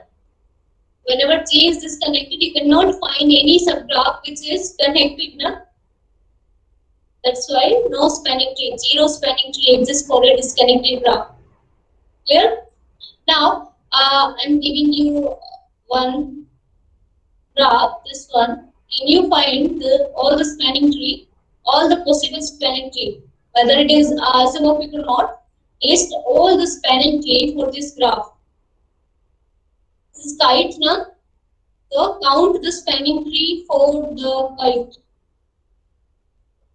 I: whenever J is disconnected, you cannot find any subgraph which is connected. Na? That's why no spanning tree, zero spanning tree exists for a disconnected graph. Clear? Now, I'm giving you one graph, this one. Can you find all the spanning tree, all the possible spanning tree, whether it is isomorphic or not? List all the spanning tree for this graph. This is kite, na? So count the spanning tree for the kite.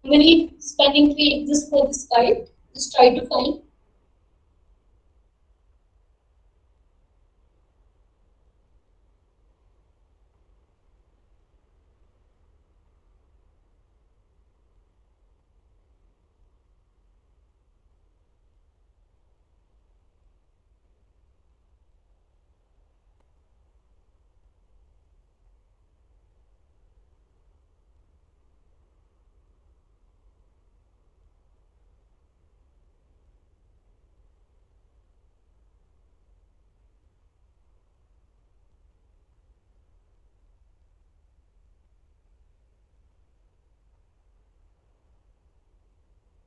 I: How many spanning tree exist for this kite? Just try to find.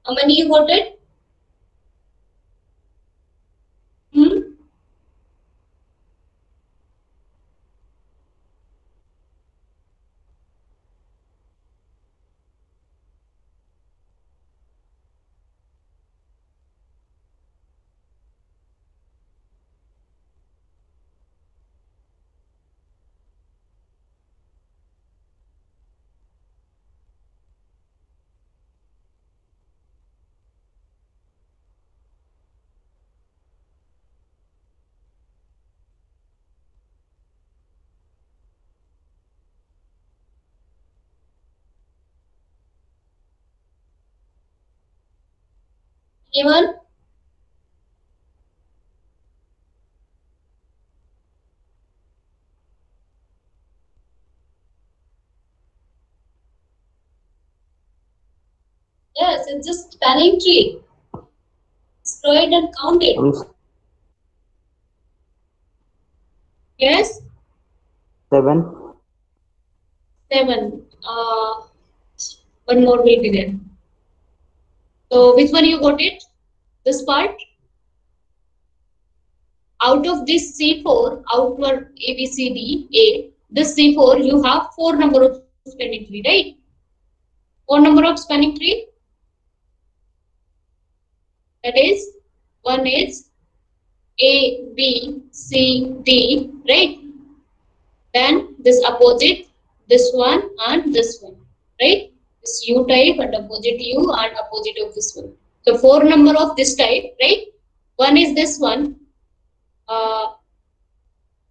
I: How many you got it? Anyone? Yes, it's just spanning tree. Destroy it and count it. Yes?
J: 7.
I: 7. One more will be there. So which one you got it? This part? Out of this C4, outward A, B, C, D, A, this C4, you have 4 number of spanning tree, right? 4 number of spanning tree. That is, one is A, B, C, D, right? Then this opposite, this one and this one, right? This U type and opposite U and opposite of this one. So 4 number of this type, right? One is this one,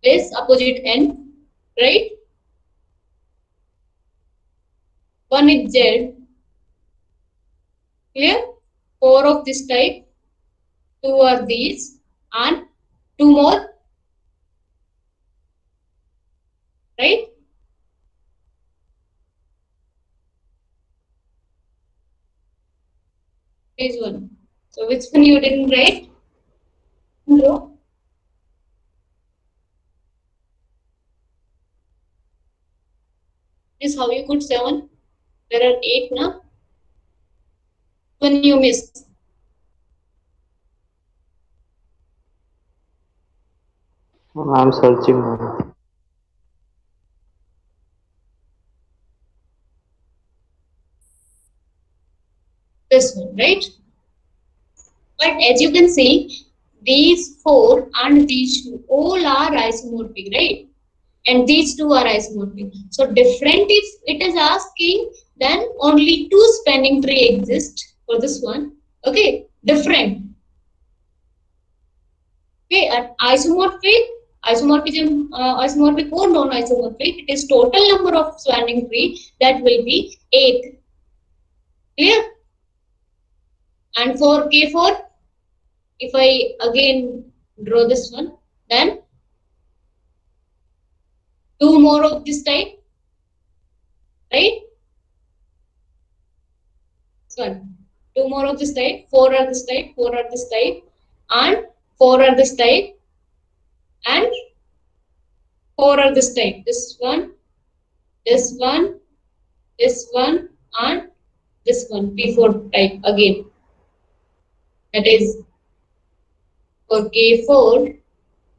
I: this opposite N, right? One is Z. Clear? 4 of this type, 2 are these, and 2 more, right? This one. So which one you didn't write? No. This how you could 7. There are 8 now. When you missed.
J: I'm searching now.
I: This one, right? But as you can see, these 4 and these 2 all are isomorphic, right? And these 2 are isomorphic. So different if it is asking, then only 2 spanning tree exist for this one. Okay, different. Okay, at isomorphic, isomorphism, isomorphic or non-isomorphic, it is total number of spanning tree that will be 8. Clear? And for K4, if I again draw this one, then 2 more of this type, right? So 2 more of this type, 4 are this type, 4 are this type, and 4 are this type, and 4 are this type. This one, this one, this one, and this one. P4 type again. That is for K4,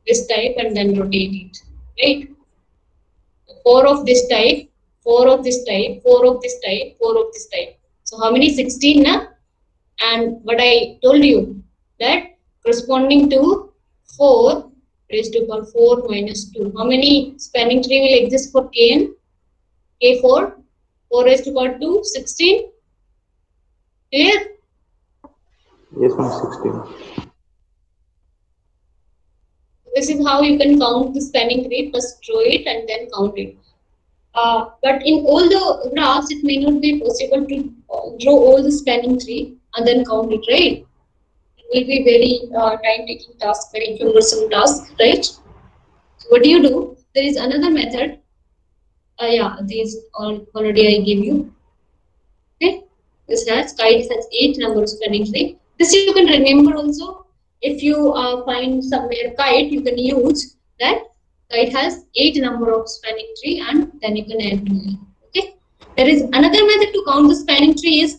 I: this type, and then rotate it. Right? 4 of this type, 4 of this type, 4 of this type, 4 of this type. So how many? 16 na? And what I told you that corresponding to 4 raised to power 4 minus 2. How many spanning tree will exist for Kn? K4? 4 raised to power 2? 16? Clear?
J: Yes, ma'am. 16.
I: This is how you can count the spanning tree. First draw it and then count it. But in all the graphs, it may not be possible to draw all the spanning tree and then count it, right? It will be very time-taking task, very cumbersome task, right? So what do? There is another method. Yeah, these already I give you. Okay, this has kite has 8 number of spanning tree. This you can remember also. If you find somewhere kite, you can use that. Kite has 8 number of spanning tree, and then you can add 2. Okay. There is another method to count the spanning tree is